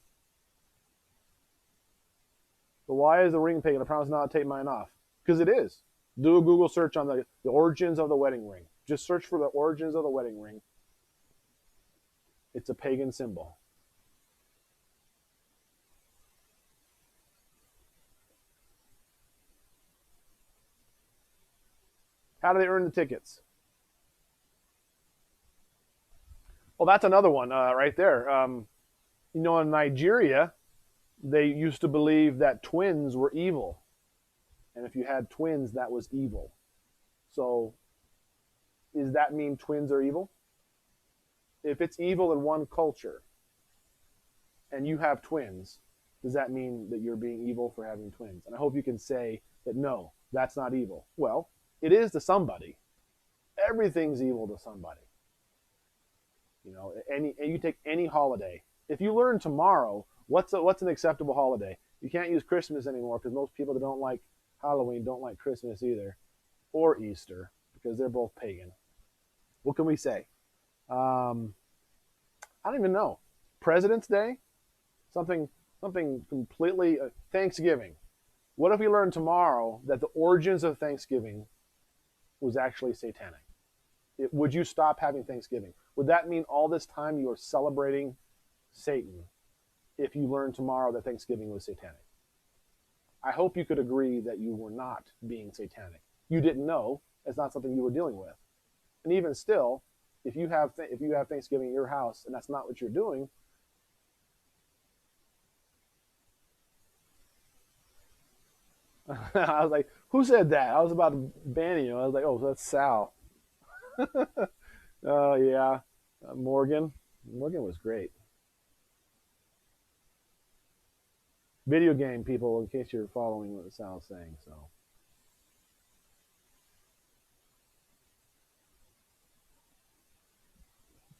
why is the ring pagan? I promise not to take mine off. Because it is. Do a Google search on the origins of the wedding ring. Just search for the origins of the wedding ring. It's a pagan symbol. How do they earn the tickets? Well, that's another one right there. In Nigeria, they used to believe that twins were evil. And if you had twins, that was evil. So, does that mean twins are evil? If it's evil in one culture, and you have twins, does that mean that you're being evil for having twins? And I hope you can say that no, that's not evil. Well, it is to somebody. Everything's evil to somebody. You take any holiday. If you learn tomorrow, what's an acceptable holiday? You can't use Christmas anymore because most people that don't like Halloween don't like Christmas either, or Easter, because they're both pagan. What can we say? I don't even know. President's Day? Something completely... Thanksgiving. What if we learn tomorrow that the origins of Thanksgiving was actually satanic? Would you stop having Thanksgiving? Would that mean all this time you are celebrating Satan if you learn tomorrow that Thanksgiving was satanic? I hope you could agree that you were not being satanic. You didn't know. It's not something you were dealing with. And even still, if you have Thanksgiving in your house and that's not what you're doing, I was like, who said that? I was about to ban you. I was like, oh, that's Sal. Oh, yeah. Morgan. Morgan was great. Video game people, in case you're following what Sal's saying. So,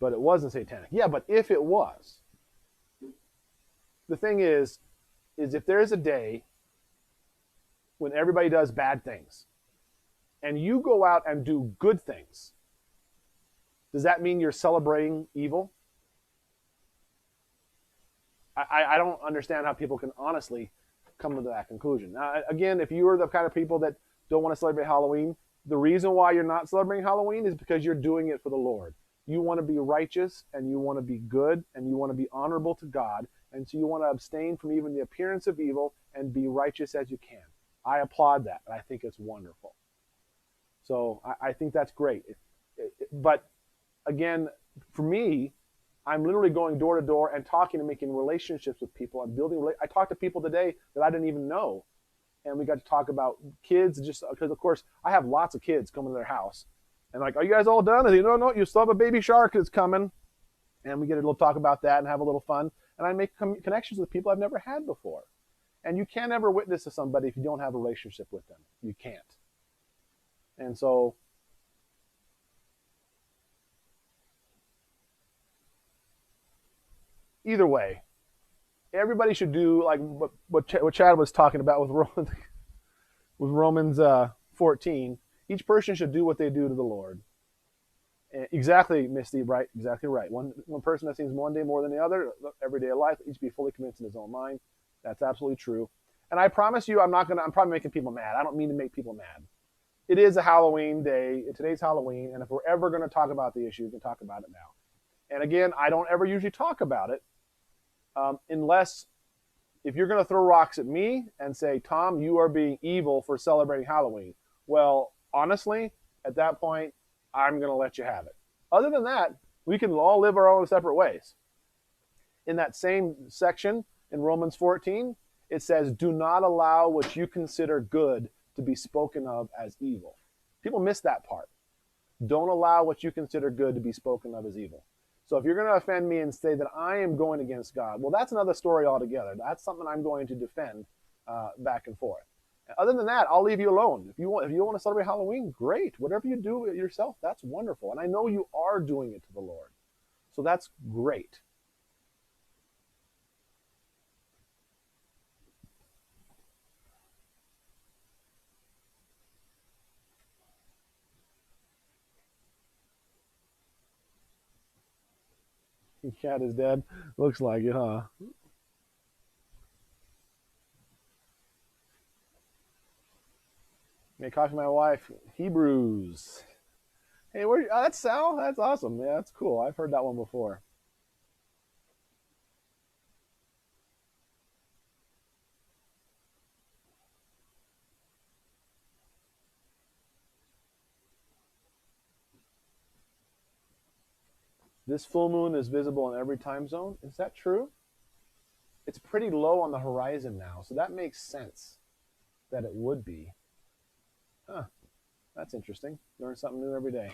but it wasn't satanic. Yeah, but if it was, the thing is if there's a day when everybody does bad things, and you go out and do good things, does that mean you're celebrating evil? I don't understand how people can honestly come to that conclusion. Now, again, if you are the kind of people that don't want to celebrate Halloween, the reason why you're not celebrating Halloween is because you're doing it for the Lord. You want to be righteous, and you want to be good, and you want to be honorable to God, and so you want to abstain from even the appearance of evil and be righteous as you can. I applaud that, and I think it's wonderful. So I think that's great. But again, for me, I'm literally going door to door and talking and making relationships with people. I'm building. I talked to people today that I didn't even know, and we got to talk about kids, just because, of course, I have lots of kids coming to their house. And like, are you guys all done? And they, no, you still have a baby shark that's coming. And we get a little talk about that and have a little fun. And I make connections with people I've never had before. And you can't ever witness to somebody if you don't have a relationship with them. You can't. And so either way, everybody should do like what Chad was talking about with Romans 14. Each person should do what they do to the Lord. Exactly, Misty, right? Exactly right. One person that seems one day more than the other, every day of life, each be fully convinced in his own mind. That's absolutely true. And I promise you, I'm probably making people mad. I don't mean to make people mad. It is a Halloween day. Today's Halloween, and if we're ever going to talk about the issue, we can talk about it now. And again, I don't ever usually talk about it unless if you're going to throw rocks at me and say, Tom, you are being evil for celebrating Halloween. Well, honestly, at that point, I'm going to let you have it. Other than that, we can all live our own separate ways. In that same section in Romans 14, it says, do not allow what you consider good to be spoken of as evil. People miss that part. Don't allow what you consider good to be spoken of as evil. So if you're going to offend me and say that I am going against God, well, that's another story altogether. That's something I'm going to defend back and forth. Other than that, I'll leave you alone. If you want to celebrate Halloween, great. Whatever you do yourself, that's wonderful. And I know you are doing it to the Lord. So that's great. Cat is dead. Looks like it, huh? Make coffee for my wife. Hebrews. Hey, that's Sal? That's awesome. Yeah, that's cool. I've heard that one before. This full moon is visible in every time zone. Is that true? It's pretty low on the horizon now, so that makes sense that it would be. Huh. That's interesting. Learn something new every day.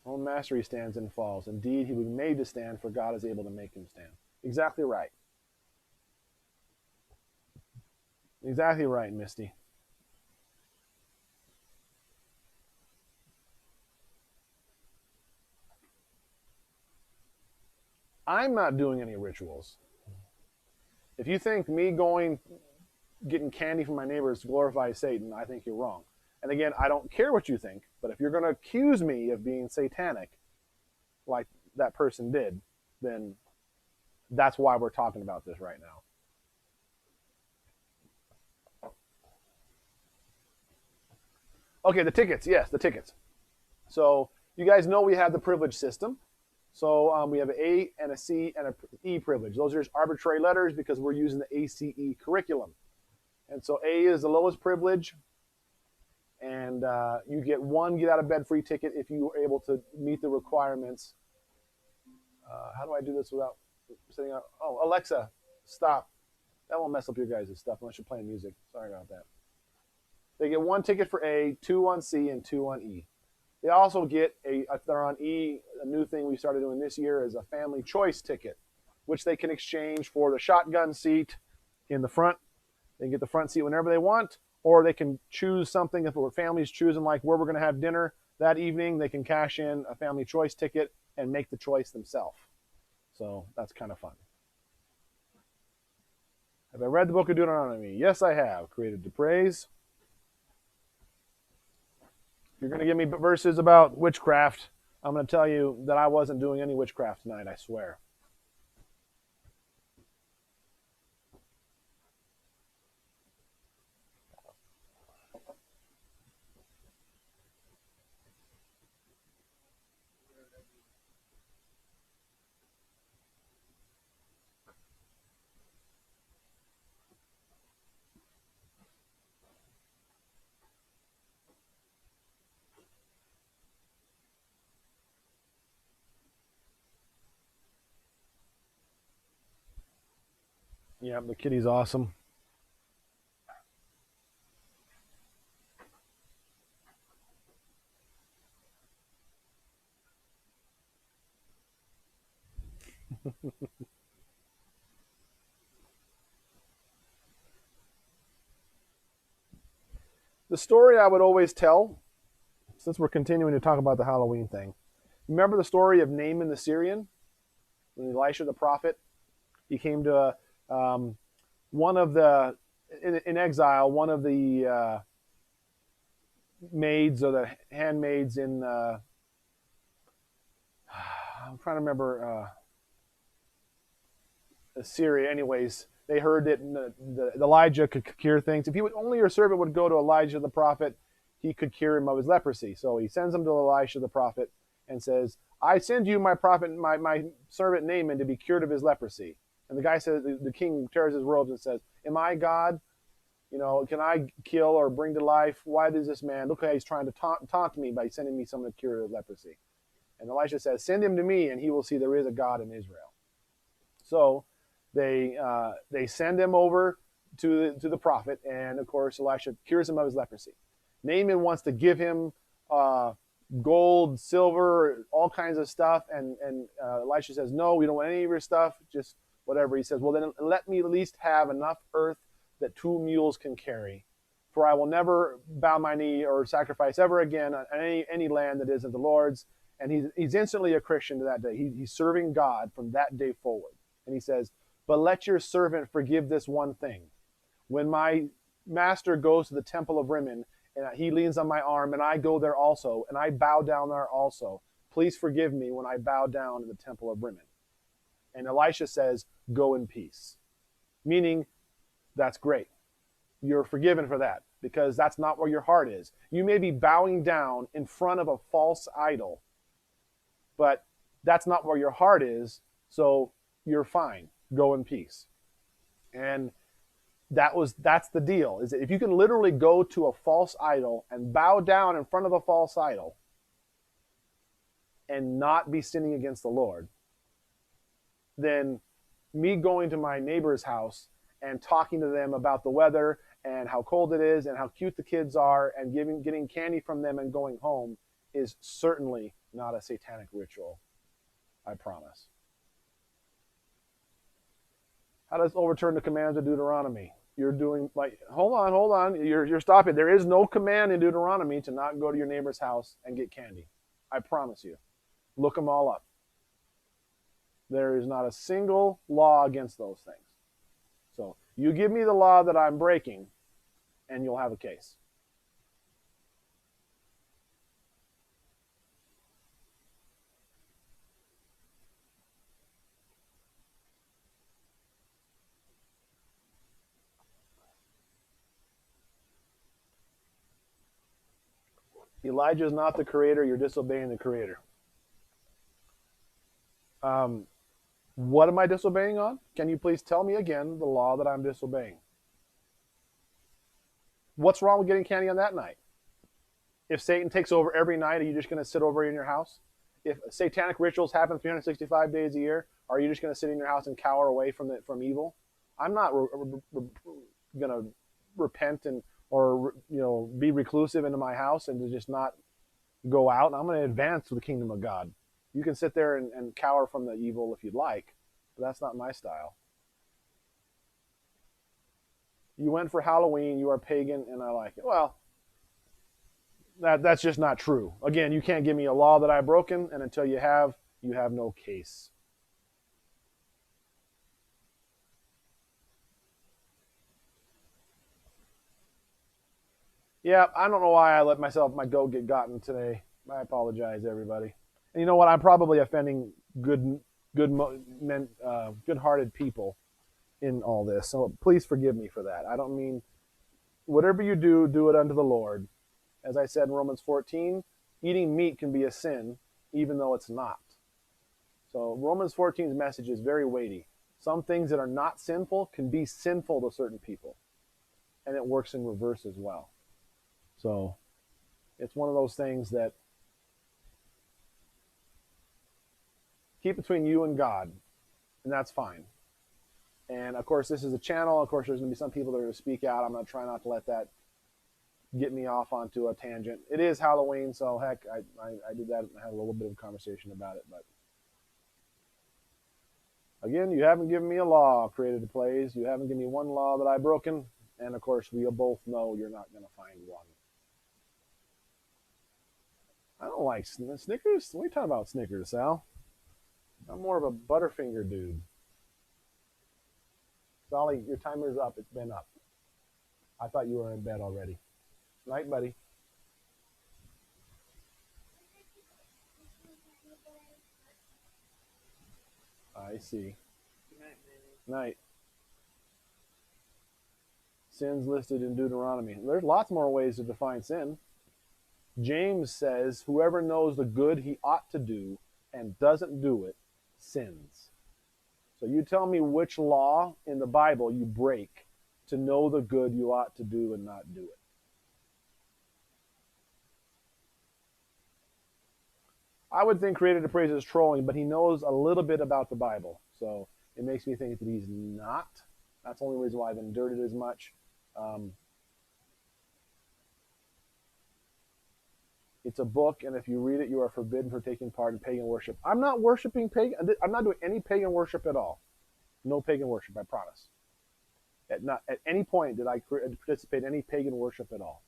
Own mastery stands and falls. Indeed, he was made to stand, for God is able to make him stand. Exactly right. Exactly right, Misty. I'm not doing any rituals. If you think me getting candy from my neighbors glorifies Satan, I think you're wrong. And again, I don't care what you think, but if you're going to accuse me of being satanic, like that person did, then that's why we're talking about this right now. Okay, the tickets. Yes, the tickets. So you guys know we have the privilege system. So we have an A and a C and an E privilege. Those are just arbitrary letters because we're using the ACE curriculum. And so A is the lowest privilege, and you get one get out of bed free ticket if you are able to meet the requirements. How do I do this without setting up? Oh, Alexa, stop. That won't mess up your guys' stuff unless you're playing music. Sorry about that. They get one ticket for A, two on C, and two on E. They also get if they're on E, a new thing we started doing this year is a family choice ticket, which they can exchange for the shotgun seat in the front. They can get the front seat whenever they want, or they can choose something. If our family's choosing like where we're going to have dinner that evening, they can cash in a family choice ticket and make the choice themselves. So that's kind of fun. Have I read the book of Deuteronomy? Yes, I have. Created to praise. If you're going to give me verses about witchcraft, I'm going to tell you that I wasn't doing any witchcraft tonight, I swear. Yeah, the kitty's awesome. The story I would always tell, since we're continuing to talk about the Halloween thing, remember the story of Naaman the Syrian? When Elisha the prophet, he came to one of the, in exile, one of the maids or the handmaids in, I'm trying to remember, Syria. Anyways, they heard that Elijah could cure things. If he would only your servant would go to Elijah the prophet, he could cure him of his leprosy. So he sends him to Elisha the prophet and says, I send you my prophet, my servant Naaman to be cured of his leprosy. And the guy says, the king tears his robes and says, am I God? You know, can I kill or bring to life? Why does this man, look how he's trying to taunt me by sending me someone to cure leprosy. And Elisha says, send him to me and he will see there is a God in Israel. So they send him over to the prophet, and of course Elisha cures him of his leprosy. Naaman wants to give him gold, silver, all kinds of stuff, and Elisha says, no, we don't want any of your stuff, just whatever. He says, well, then let me at least have enough earth that 2 mules can carry, for I will never bow my knee or sacrifice ever again on any land that isn't the Lord's. And he's instantly a Christian to that day. He's serving God from that day forward. And he says, but let your servant forgive this one thing. When my master goes to the temple of Rimmon, and he leans on my arm, and I go there also, and I bow down there also, please forgive me when I bow down in the temple of Rimmon. And Elisha says, go in peace. Meaning, that's great. You're forgiven for that, because that's not where your heart is. You may be bowing down in front of a false idol, but that's not where your heart is, so you're fine. Go in peace. And that's the deal, is that if you can literally go to a false idol and bow down in front of a false idol and not be sinning against the Lord, then me going to my neighbor's house and talking to them about the weather and how cold it is and how cute the kids are and getting candy from them and going home is certainly not a satanic ritual. I promise. How does overturn the commands of Deuteronomy? You're doing like, hold on. You're stopping. There is no command in Deuteronomy to not go to your neighbor's house and get candy. I promise you. Look them all up. There is not a single law against those things. So you give me the law that I'm breaking, and you'll have a case. Elijah is not the creator. You're disobeying the creator. What am I disobeying on? Can you please tell me again the law that I'm disobeying? What's wrong with getting candy on that night? If Satan takes over every night, are you just going to sit over in your house? If satanic rituals happen 365 days a year, are you just going to sit in your house and cower away from evil? I'm not going to repent or be reclusive into my house and to just not go out. I'm going to advance to the kingdom of God. You can sit there and cower from the evil if you'd like, but that's not my style. You went for Halloween, you are pagan, and I like it. Well, that's just not true. Again, you can't give me a law that I've broken, and until you have no case. Yeah, I don't know why I let my goat get gotten today. I apologize, everybody. And you know what? I'm probably offending good-hearted people in all this. So please forgive me for that. I don't mean, whatever you do, do it unto the Lord. As I said in Romans 14, eating meat can be a sin, even though it's not. So Romans 14's message is very weighty. Some things that are not sinful can be sinful to certain people. And it works in reverse as well. So it's one of those things that keep between you and God, and that's fine. And of course, this is a channel. Of course, there's going to be some people that are going to speak out. I'm going to try not to let that get me off onto a tangent. It is Halloween, so heck, I did that and had a little bit of a conversation about it. But again, you haven't given me a law, Created to Plays. You haven't given me one law that I've broken. And of course, we both know you're not going to find one. I don't like Snickers. What are you talking about, Snickers, Sal? I'm more of a Butterfinger dude. Solly, your timer's up. It's been up. I thought you were in bed already. Night, buddy. I see. Night. Sins listed in Deuteronomy. There's lots more ways to define sin. James says, whoever knows the good he ought to do and doesn't do it, sins. So you tell me which law in the Bible you break to know the good you ought to do and not do it. I would think Created to Praise is trolling, but he knows a little bit about the Bible. So it makes me think that he's not. That's the only reason why I've endured it as much. It's a book, and if you read it, you are forbidden for taking part in pagan worship. I'm not worshiping pagan. I'm not doing any pagan worship at all. No pagan worship, I promise. At any point did I participate in any pagan worship at all.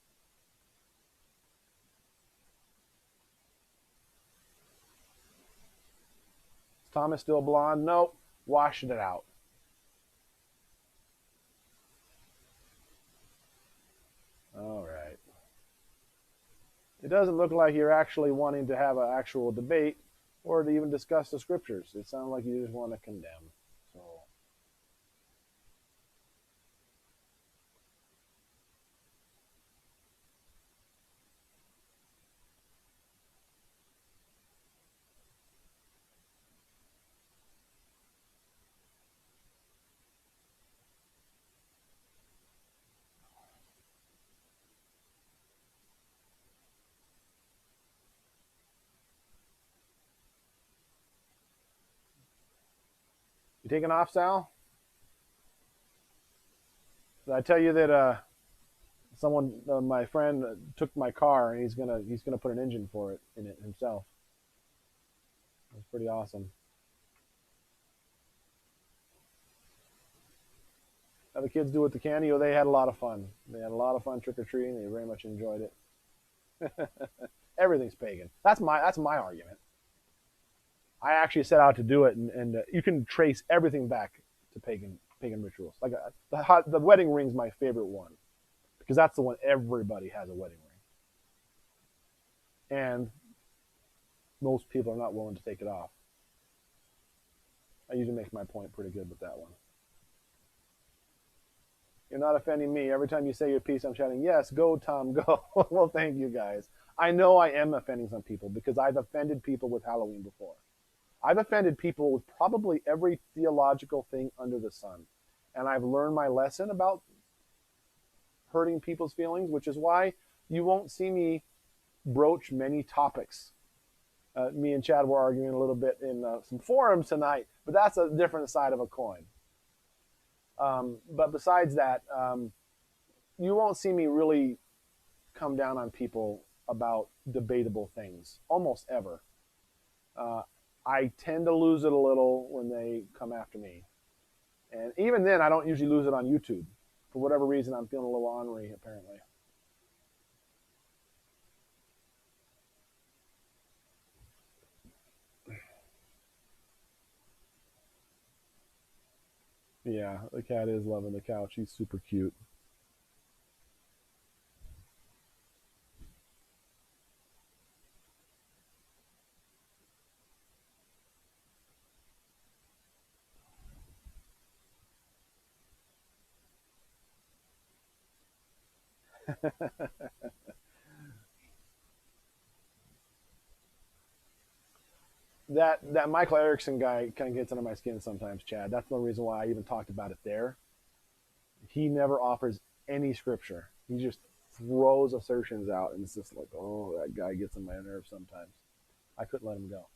Is Thomas still blonde? Nope. Washed it out. All right. It doesn't look like you're actually wanting to have an actual debate or to even discuss the scriptures. It sounds like you just want to condemn. So, you taking off, Sal? Did I tell you that someone, my friend, took my car and he's gonna put an engine for it in it himself. It's pretty awesome. How the kids do with the candy? Oh, they had a lot of fun. They had a lot of fun trick or treating. They very much enjoyed it. Everything's pagan. That's my argument. I actually set out to do it, and you can trace everything back to pagan rituals. Like the wedding ring's my favorite one because that's the one everybody has a wedding ring, and most people are not willing to take it off. I usually make my point pretty good with that one. You're not offending me. Every time you say your piece, I'm shouting, yes, go, Tom, go. Well, thank you, guys. I know I am offending some people because I've offended people with Halloween before. I've offended people with probably every theological thing under the sun. And I've learned my lesson about hurting people's feelings, which is why you won't see me broach many topics. Me and Chad were arguing a little bit in some forums tonight, but that's a different side of a coin. But besides that, you won't see me really come down on people about debatable things, almost ever. I tend to lose it a little when they come after me. And even then, I don't usually lose it on YouTube. For whatever reason, I'm feeling a little ornery, apparently. Yeah, the cat is loving the couch. He's super cute. that Michael Erickson guy kind of gets under my skin sometimes, Chad. That's the reason why I even talked about it there. He never offers any scripture. He just throws assertions out, and it's just like, oh, that guy gets on my nerves sometimes. I couldn't let him go.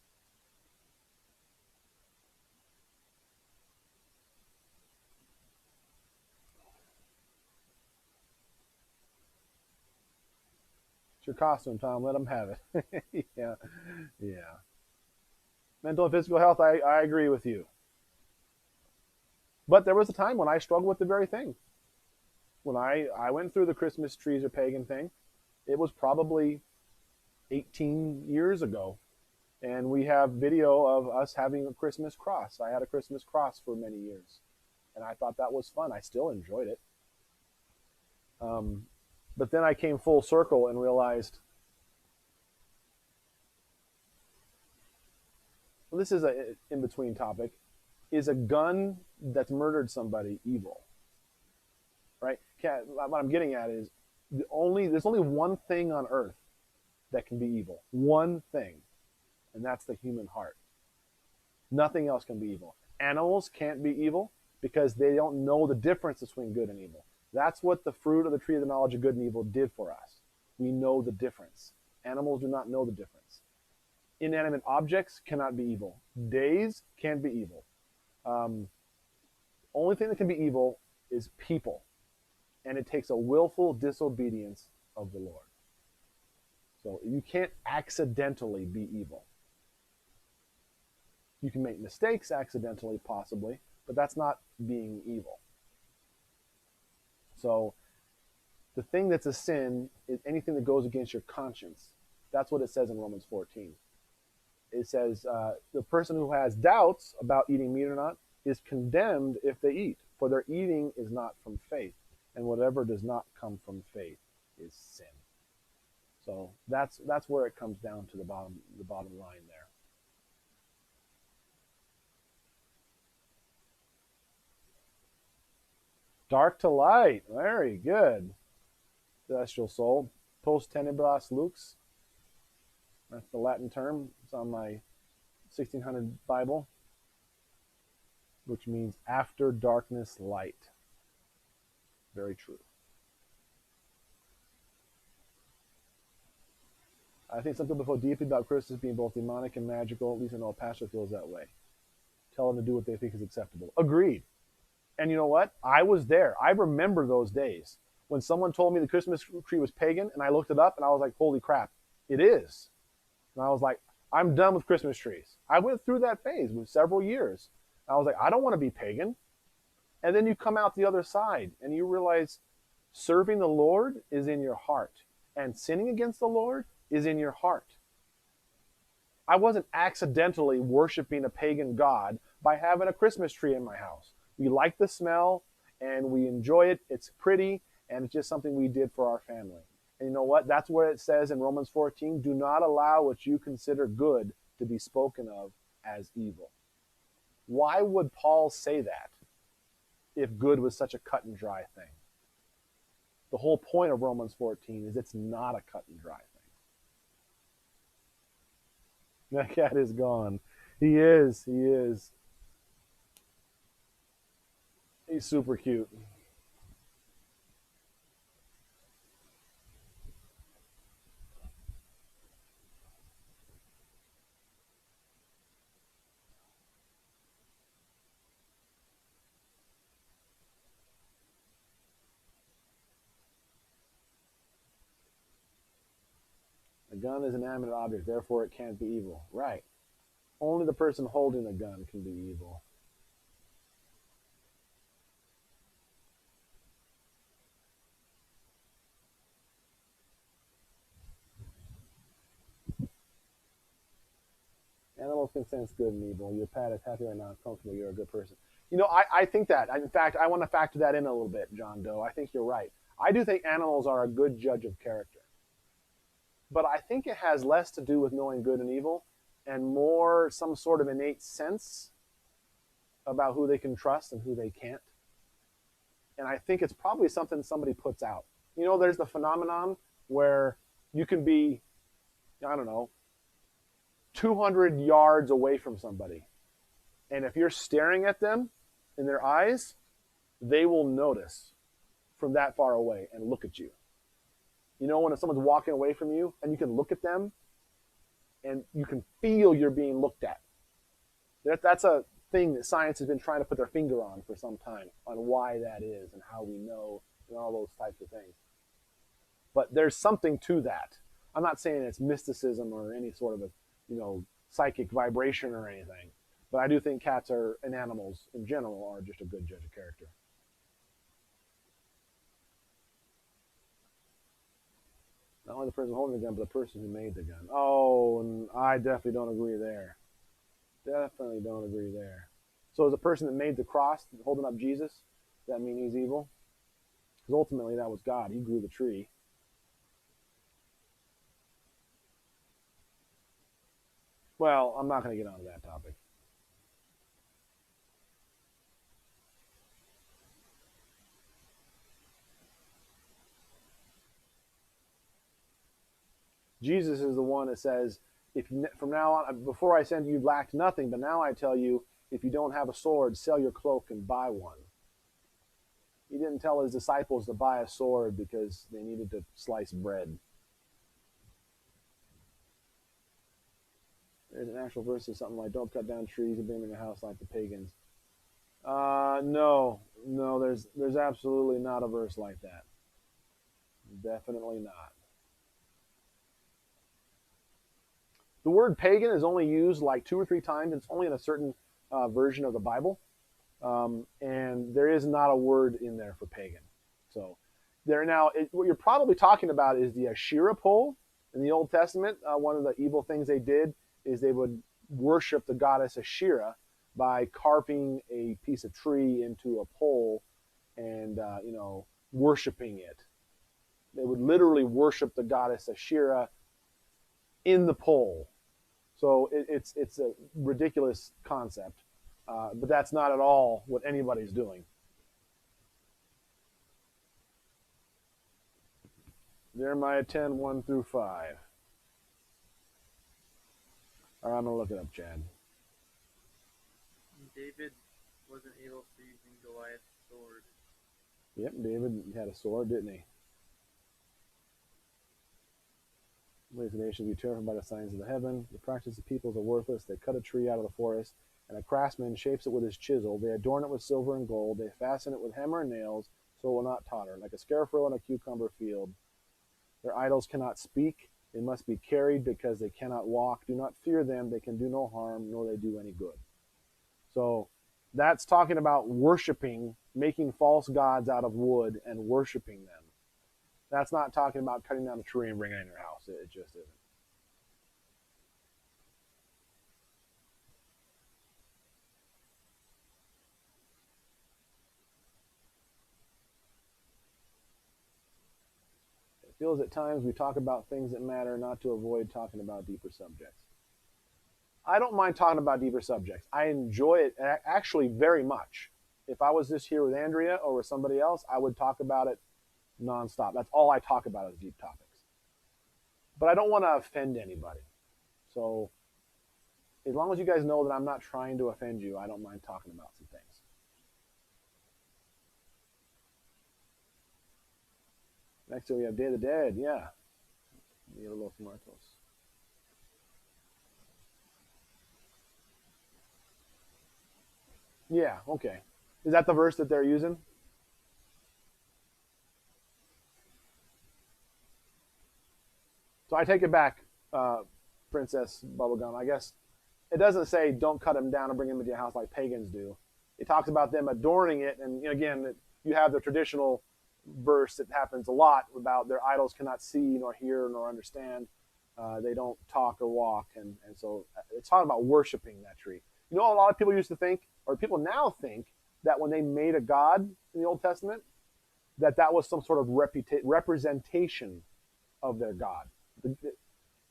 It's your costume, Tom. Let them have it. Yeah. Yeah. Mental and physical health, I agree with you. But there was a time when I struggled with the very thing. When I went through the Christmas trees are pagan thing, it was probably 18 years ago. And we have video of us having a Christmas cross. I had a Christmas cross for many years. And I thought that was fun. I still enjoyed it. But then I came full circle and realized, well, this is an in-between topic. Is a gun that's murdered somebody evil? Right? What I'm getting at is there's only one thing on earth that can be evil. One thing. And that's the human heart. Nothing else can be evil. Animals can't be evil because they don't know the difference between good and evil. That's what the fruit of the tree of the knowledge of good and evil did for us. We know the difference. Animals do not know the difference. Inanimate objects cannot be evil. Days can't be evil. Only thing that can be evil is people. And it takes a willful disobedience of the Lord. So you can't accidentally be evil. You can make mistakes accidentally, possibly, but that's not being evil. So the thing that's a sin is anything that goes against your conscience. That's what it says in Romans 14. It says the person who has doubts about eating meat or not is condemned if they eat, for their eating is not from faith, and whatever does not come from faith is sin. So that's where it comes down to the bottom line there. Dark to light. Very good. Celestial soul. Post tenebras lux. That's the Latin term. It's on my 1600 Bible, which means after darkness, light. Very true. I think some people feel deeply about Christmas being both demonic and magical. At least I know a pastor feels that way. Tell them to do what they think is acceptable. Agreed. And you know what? I was there. I remember those days when someone told me the Christmas tree was pagan, and I looked it up, and I was like, holy crap, it is. And I was like, I'm done with Christmas trees. I went through that phase with several years. I was like, I don't want to be pagan. And then you come out the other side, and you realize serving the Lord is in your heart, and sinning against the Lord is in your heart. I wasn't accidentally worshiping a pagan god by having a Christmas tree in my house. We like the smell, and we enjoy it. It's pretty, and it's just something we did for our family. And you know what? That's what it says in Romans 14. Do not allow what you consider good to be spoken of as evil. Why would Paul say that if good was such a cut and dry thing? The whole point of Romans 14 is it's not a cut and dry thing. That cat is gone. He is. He's super cute. A gun is an inanimate object, therefore it can't be evil. Right. Only the person holding the gun can be evil. Animals can sense good and evil. Your pet is happy right now, comfortable. You're a good person. You know, I think that. In fact, I want to factor that in a little bit, John Doe. I think you're right. I do think animals are a good judge of character. But I think it has less to do with knowing good and evil and more some sort of innate sense about who they can trust and who they can't. And I think it's probably something somebody puts out. You know, there's the phenomenon where you can be, I don't know, 200 yards away from somebody. And if you're staring at them in their eyes, they will notice from that far away and look at you. You know, when someone's walking away from you and you can look at them and you can feel you're being looked at. That's a thing that science has been trying to put their finger on for some time, on why that is and how we know and all those types of things. But there's something to that. I'm not saying it's mysticism or any sort of a, psychic vibration or anything, but I do think cats and animals in general are just a good judge of character. Not only the person holding the gun, but the person who made the gun. Oh, and I definitely don't agree there. Definitely don't agree there. So is the person that made the cross holding up Jesus, does that mean he's evil? Because ultimately that was God. He grew the tree. Well, I'm not going to get onto that topic. Jesus is the one that says, if you, from now on, before I send you, lacked nothing, but now I tell you, if you don't have a sword, sell your cloak and buy one. He didn't tell his disciples to buy a sword because they needed to slice bread. There's an actual verse of something like, don't cut down trees and bring them in your house like the pagans. No, there's absolutely not a verse like that. Definitely not. The word pagan is only used like 2 or 3 times. It's only in a certain version of the Bible. And there is not a word in there for pagan. So there now, what you're probably talking about is the Asherah pole in the Old Testament. One of the evil things they did is they would worship the goddess Asherah by carving a piece of tree into a pole and, worshiping it. They would literally worship the goddess Asherah in the pole. So it's a ridiculous concept, but that's not at all what anybody's doing. Jeremiah 10, 1 through 5. All right, I'm going to look it up, Chad. David wasn't able for using Goliath's sword. Yep, David had a sword, didn't he? Ways the nation be terrified by the signs of the heaven. The practice of peoples are worthless. They cut a tree out of the forest, and a craftsman shapes it with his chisel. They adorn it with silver and gold. They fasten it with hammer and nails, so it will not totter. Like a scarecrow in a cucumber field. Their idols cannot speak. They must be carried because they cannot walk. Do not fear them. They can do no harm, nor they do any good. So that's talking about worshiping, making false gods out of wood and worshiping them. That's not talking about cutting down a tree and bringing it in your house. It just isn't. It feels at times we talk about things that matter, not to avoid talking about deeper subjects. I don't mind talking about deeper subjects. I enjoy it actually very much. If I was just here with Andrea or with somebody else, I would talk about it nonstop. That's all I talk about is deep topics. But I don't want to offend anybody. So as long as you guys know that I'm not trying to offend you, I don't mind talking about some things. Next we have Day of the Dead. Yeah. Dia de los Muertos. Yeah, okay. Is that the verse that they're using? So I take it back, Princess Bubblegum. I guess it doesn't say don't cut them down and bring them into your house like pagans do. It talks about them adorning it, and again, you have the traditional verse that happens a lot about their idols cannot see nor hear nor understand. They don't talk or walk, and so it's talking about worshiping that tree. A lot of people used to think, or people now think, that when they made a god in the Old Testament, that was some sort of representation of their god.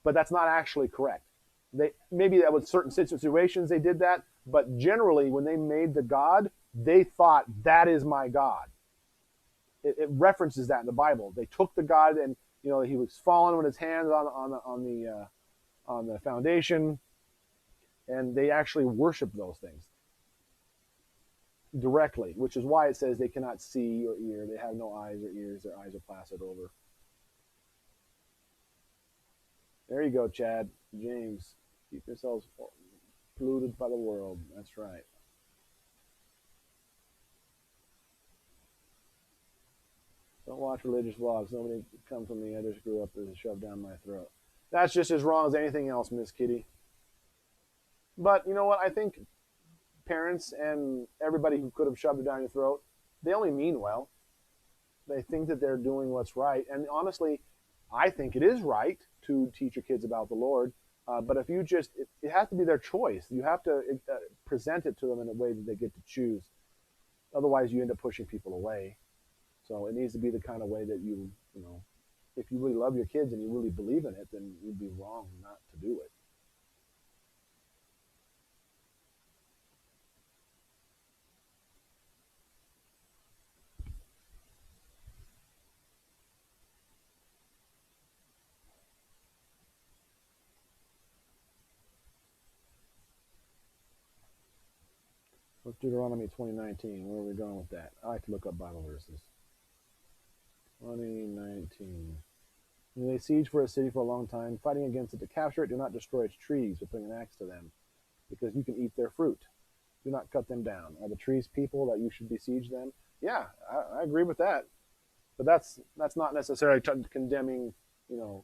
But that's not actually correct. Maybe that was certain situations they did that, but generally when they made the god, they thought that is my god. It references that in the Bible. They took the god and he was falling with his hands on the foundation, and they actually worship those things directly, which is why it says they cannot see or hear. They have no eyes or ears. Their eyes are plastered over. There you go, Chad. James, keep yourselves polluted by the world. That's right. Don't watch religious vlogs. Nobody come from me. I just grew up as a shove down my throat. That's just as wrong as anything else, Miss Kitty. But you know what? I think parents and everybody who could have shoved it down your throat, they only mean well. They think that they're doing what's right. And honestly, I think it is right to teach your kids about the Lord. But if you just, it has to be their choice. You have to present it to them in a way that they get to choose. Otherwise, you end up pushing people away. So it needs to be the kind of way that you know, if you really love your kids and you really believe in it, then you'd be wrong not to do it. Let's Deuteronomy 20:19. Where are we going with that? I like to look up Bible verses. 20:19. When they siege for a city for a long time, fighting against it to capture it, do not destroy its trees or bring an axe to them, because you can eat their fruit. Do not cut them down. Are the trees people that you should besiege them? Yeah, I agree with that. But that's not necessarily condemning,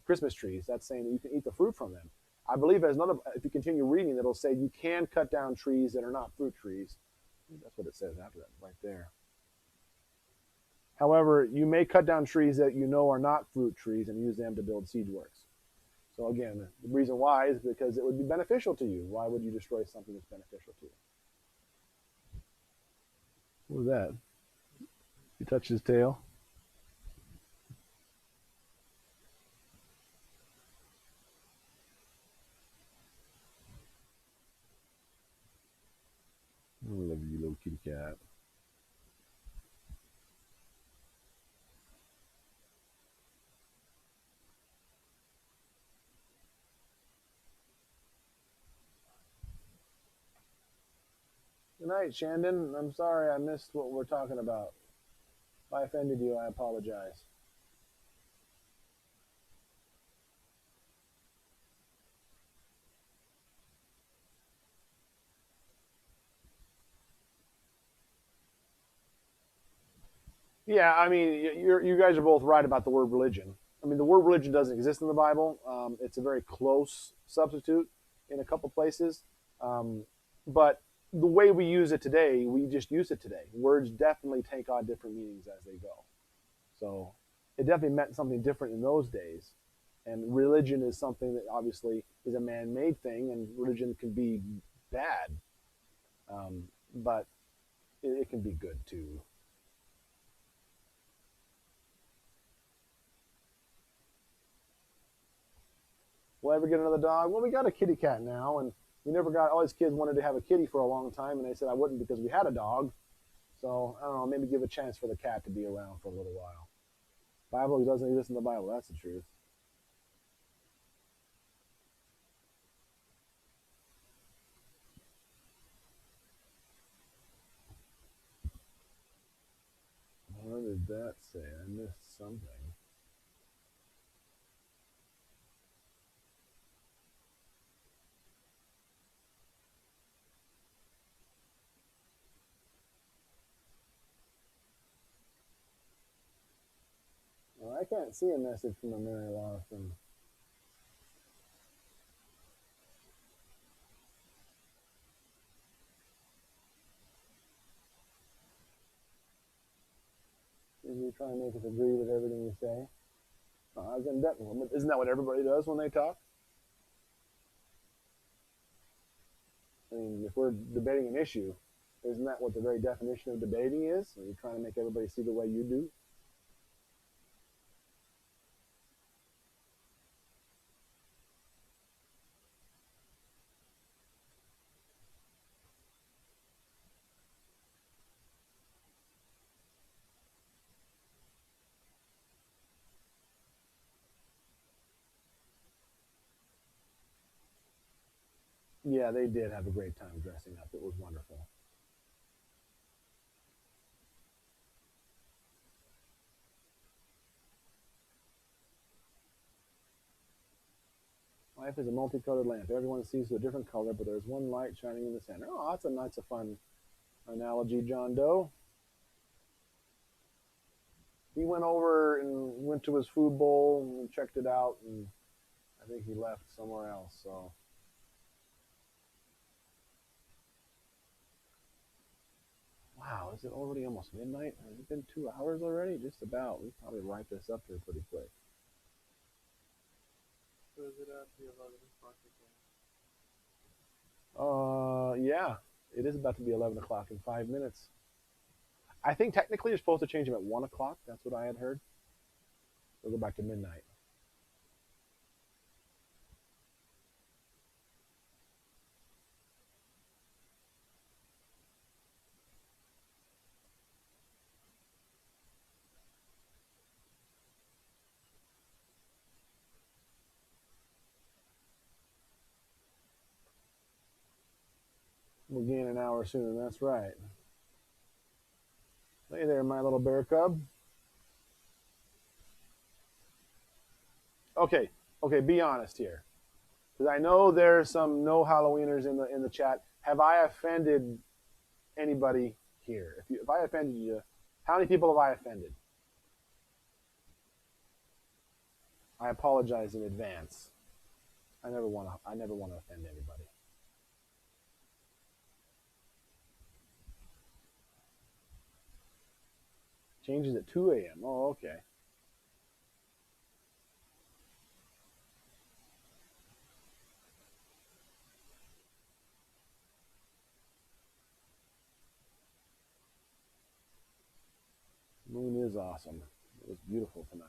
Christmas trees. That's saying that you can eat the fruit from them. I believe as another, if you continue reading, it'll say you can cut down trees that are not fruit trees. That's what it says after that, right there. However, you may cut down trees that you know are not fruit trees and use them to build siege works. So again, the reason why is because it would be beneficial to you. Why would you destroy something that's beneficial to you? What was that? You touched his tail? I love you, little kitty cat. Good night, Shandon. I'm sorry I missed what we're talking about. If I offended you, I apologize. Yeah, I mean, you guys are both right about the word religion. I mean, the word religion doesn't exist in the Bible. It's a very close substitute in a couple places. But the way we use it today, we just use it today. Words definitely take on different meanings as they go. So it definitely meant something different in those days. And religion is something that obviously is a man made thing, and religion can be bad, but it can be good too. Will I ever get another dog? Well, we got a kitty cat now, and we never got. All these kids wanted to have a kitty for a long time, and they said I wouldn't because we had a dog. So I don't know. Maybe give a chance for the cat to be around for a little while. Bible doesn't exist in the Bible. That's the truth. What did that say? I missed something. Well, I can't see a message from a Mary Lawson. Is he trying to make us agree with everything you say? Isn't that what everybody does when they talk? I mean, if we're debating an issue, isn't that what the very definition of debating is? Are you trying to make everybody see the way you do? Yeah, they did have a great time dressing up. It was wonderful. Life is a multicolored lamp. Everyone sees a different color, but there's one light shining in the center. Oh, that's a fun analogy, John Doe. He went over and went to his food bowl and checked it out, and I think he left somewhere else, so. Wow, is it already almost midnight? Has it been 2 hours already? Just about. We probably write this up here pretty quick. So is it at the 11 o'clock again? Yeah, it is about to be 11 o'clock in 5 minutes. I think technically you're supposed to change them at 1 o'clock. That's what I had heard. We'll go back to midnight. We'll gain an hour soon. That's right. Hey there, my little bear cub. Okay, be honest here, because I know there's some no Halloweeners in the chat. Have I offended anybody here? If I offended you, how many people have I offended? I apologize in advance. I never want to offend anybody. Changes at 2 a.m. Oh, okay. Moon is awesome. It was beautiful tonight.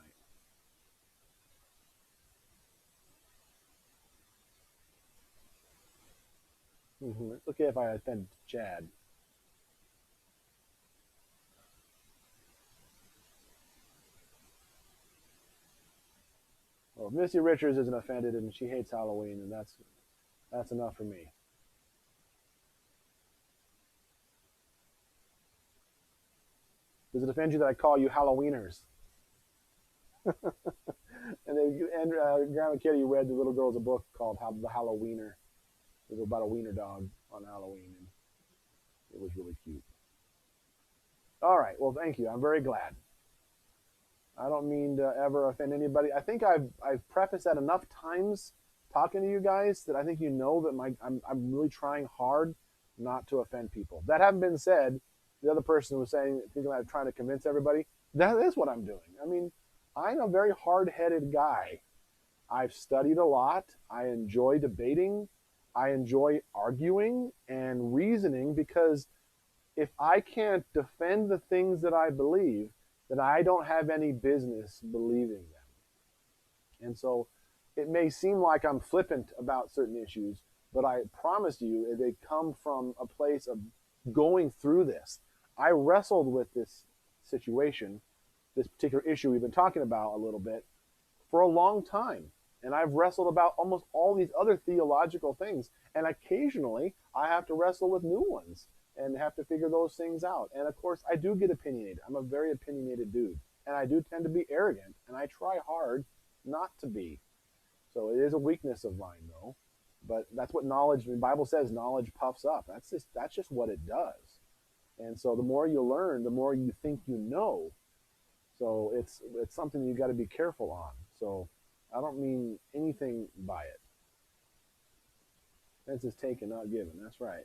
It's okay if I offend Chad. Well, if Missy Richards isn't offended and she hates Halloween, then that's enough for me. Does it offend you that I call you Halloweeners? and Grandma Kitty read the little girls a book called The Halloweener. It was about a wiener dog on Halloween, and it was really cute. All right, well, thank you. I'm very glad. I don't mean to ever offend anybody. I think I've prefaced that enough times talking to you guys that I think you know that I'm really trying hard not to offend people. That having been said, the other person was saying, thinking I'm trying to convince everybody. That is what I'm doing. I mean, I'm a very hard-headed guy. I've studied a lot. I enjoy debating. I enjoy arguing and reasoning, because if I can't defend the things that I believe, then I don't have any business believing them. And so it may seem like I'm flippant about certain issues, but I promise you they come from a place of going through this. I wrestled with this situation, this particular issue we've been talking about a little bit, for a long time. And I've wrestled about almost all these other theological things. And occasionally I have to wrestle with new ones and have to figure those things out. And of course, I do get opinionated. I'm a very opinionated dude. And I do tend to be arrogant. And I try hard not to be. So it is a weakness of mine, though. But that's what knowledge, the Bible says, knowledge puffs up. That's just what it does. And so the more you learn, the more you think you know. So it's something you got to be careful on. So I don't mean anything by it. This is taken, not given. That's right.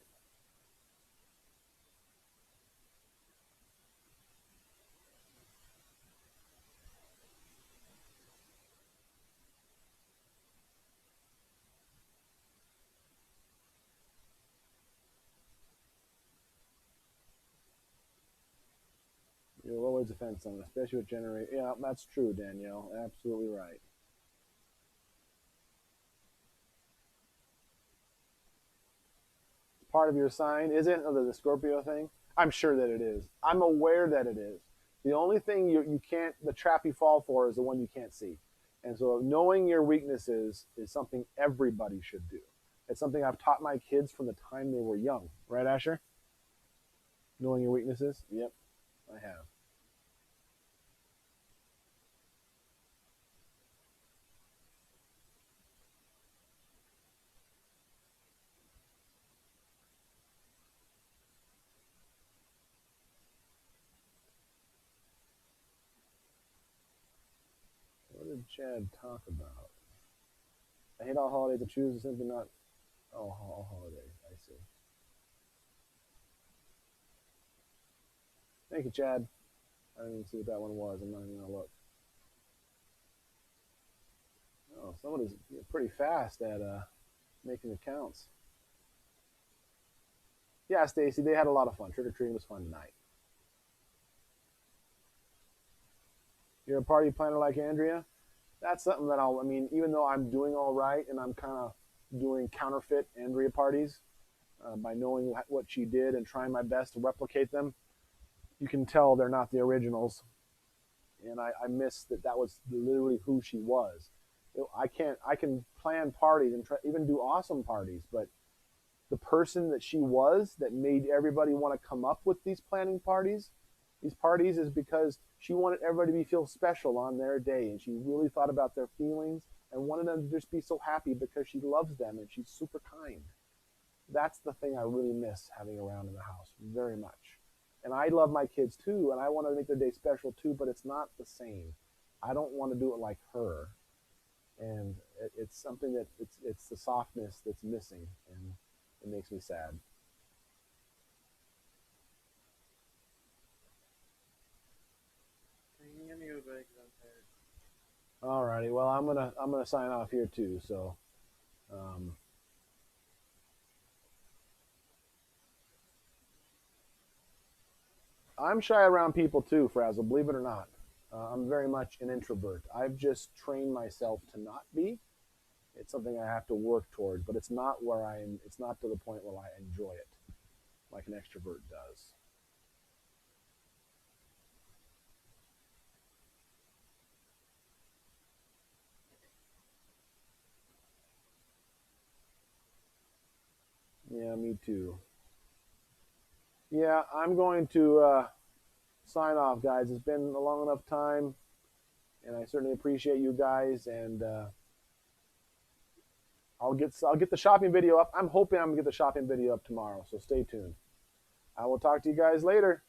You'll always offend someone, especially with generate. Yeah, that's true, Danielle. Absolutely right. It's part of your sign, is it? The Scorpio thing? I'm sure that it is. I'm aware that it is. The only thing you can't, the trap you fall for is the one you can't see. And so knowing your weaknesses is something everybody should do. It's something I've taught my kids from the time they were young. Right, Asher? Knowing your weaknesses? Yep, I have. What did Chad talk about? I hate all holidays. I choose to simply not all holidays. I see. Thank you, Chad. I didn't even see what that one was. I'm not even gonna look. Oh, somebody's pretty fast at making accounts. Yeah, Stacy, they had a lot of fun. Trick or treating was fun tonight. You're a party planner like Andrea? That's something that I mean, even though I'm doing all right and I'm kind of doing counterfeit Andrea parties by knowing what she did and trying my best to replicate them, you can tell they're not the originals. And I miss that was literally who she was. I can plan parties and even do awesome parties, but the person that she was that made everybody want to come up with these parties is because she wanted everybody to feel special on their day, and she really thought about their feelings and wanted them to just be so happy because she loves them and she's super kind. That's the thing I really miss having around in the house very much. And I love my kids too, and I want to make their day special too, but it's not the same. I don't want to do it like her, and it's something that it's the softness that's missing, and it makes me sad. Can you give me a break? I'm tired. Alrighty, well I'm gonna sign off here too. So, um, I'm shy around people too, Frazzle. Believe it or not, I'm very much an introvert. I've just trained myself to not be. It's something I have to work toward, but it's not where I'm. It's not to the point where I enjoy it like an extrovert does. Yeah, me too. Yeah, I'm going to sign off, guys. It's been a long enough time, and I certainly appreciate you guys. And I'll get the shopping video up. I'm hoping I'm gonna get the shopping video up tomorrow. So stay tuned. I will talk to you guys later.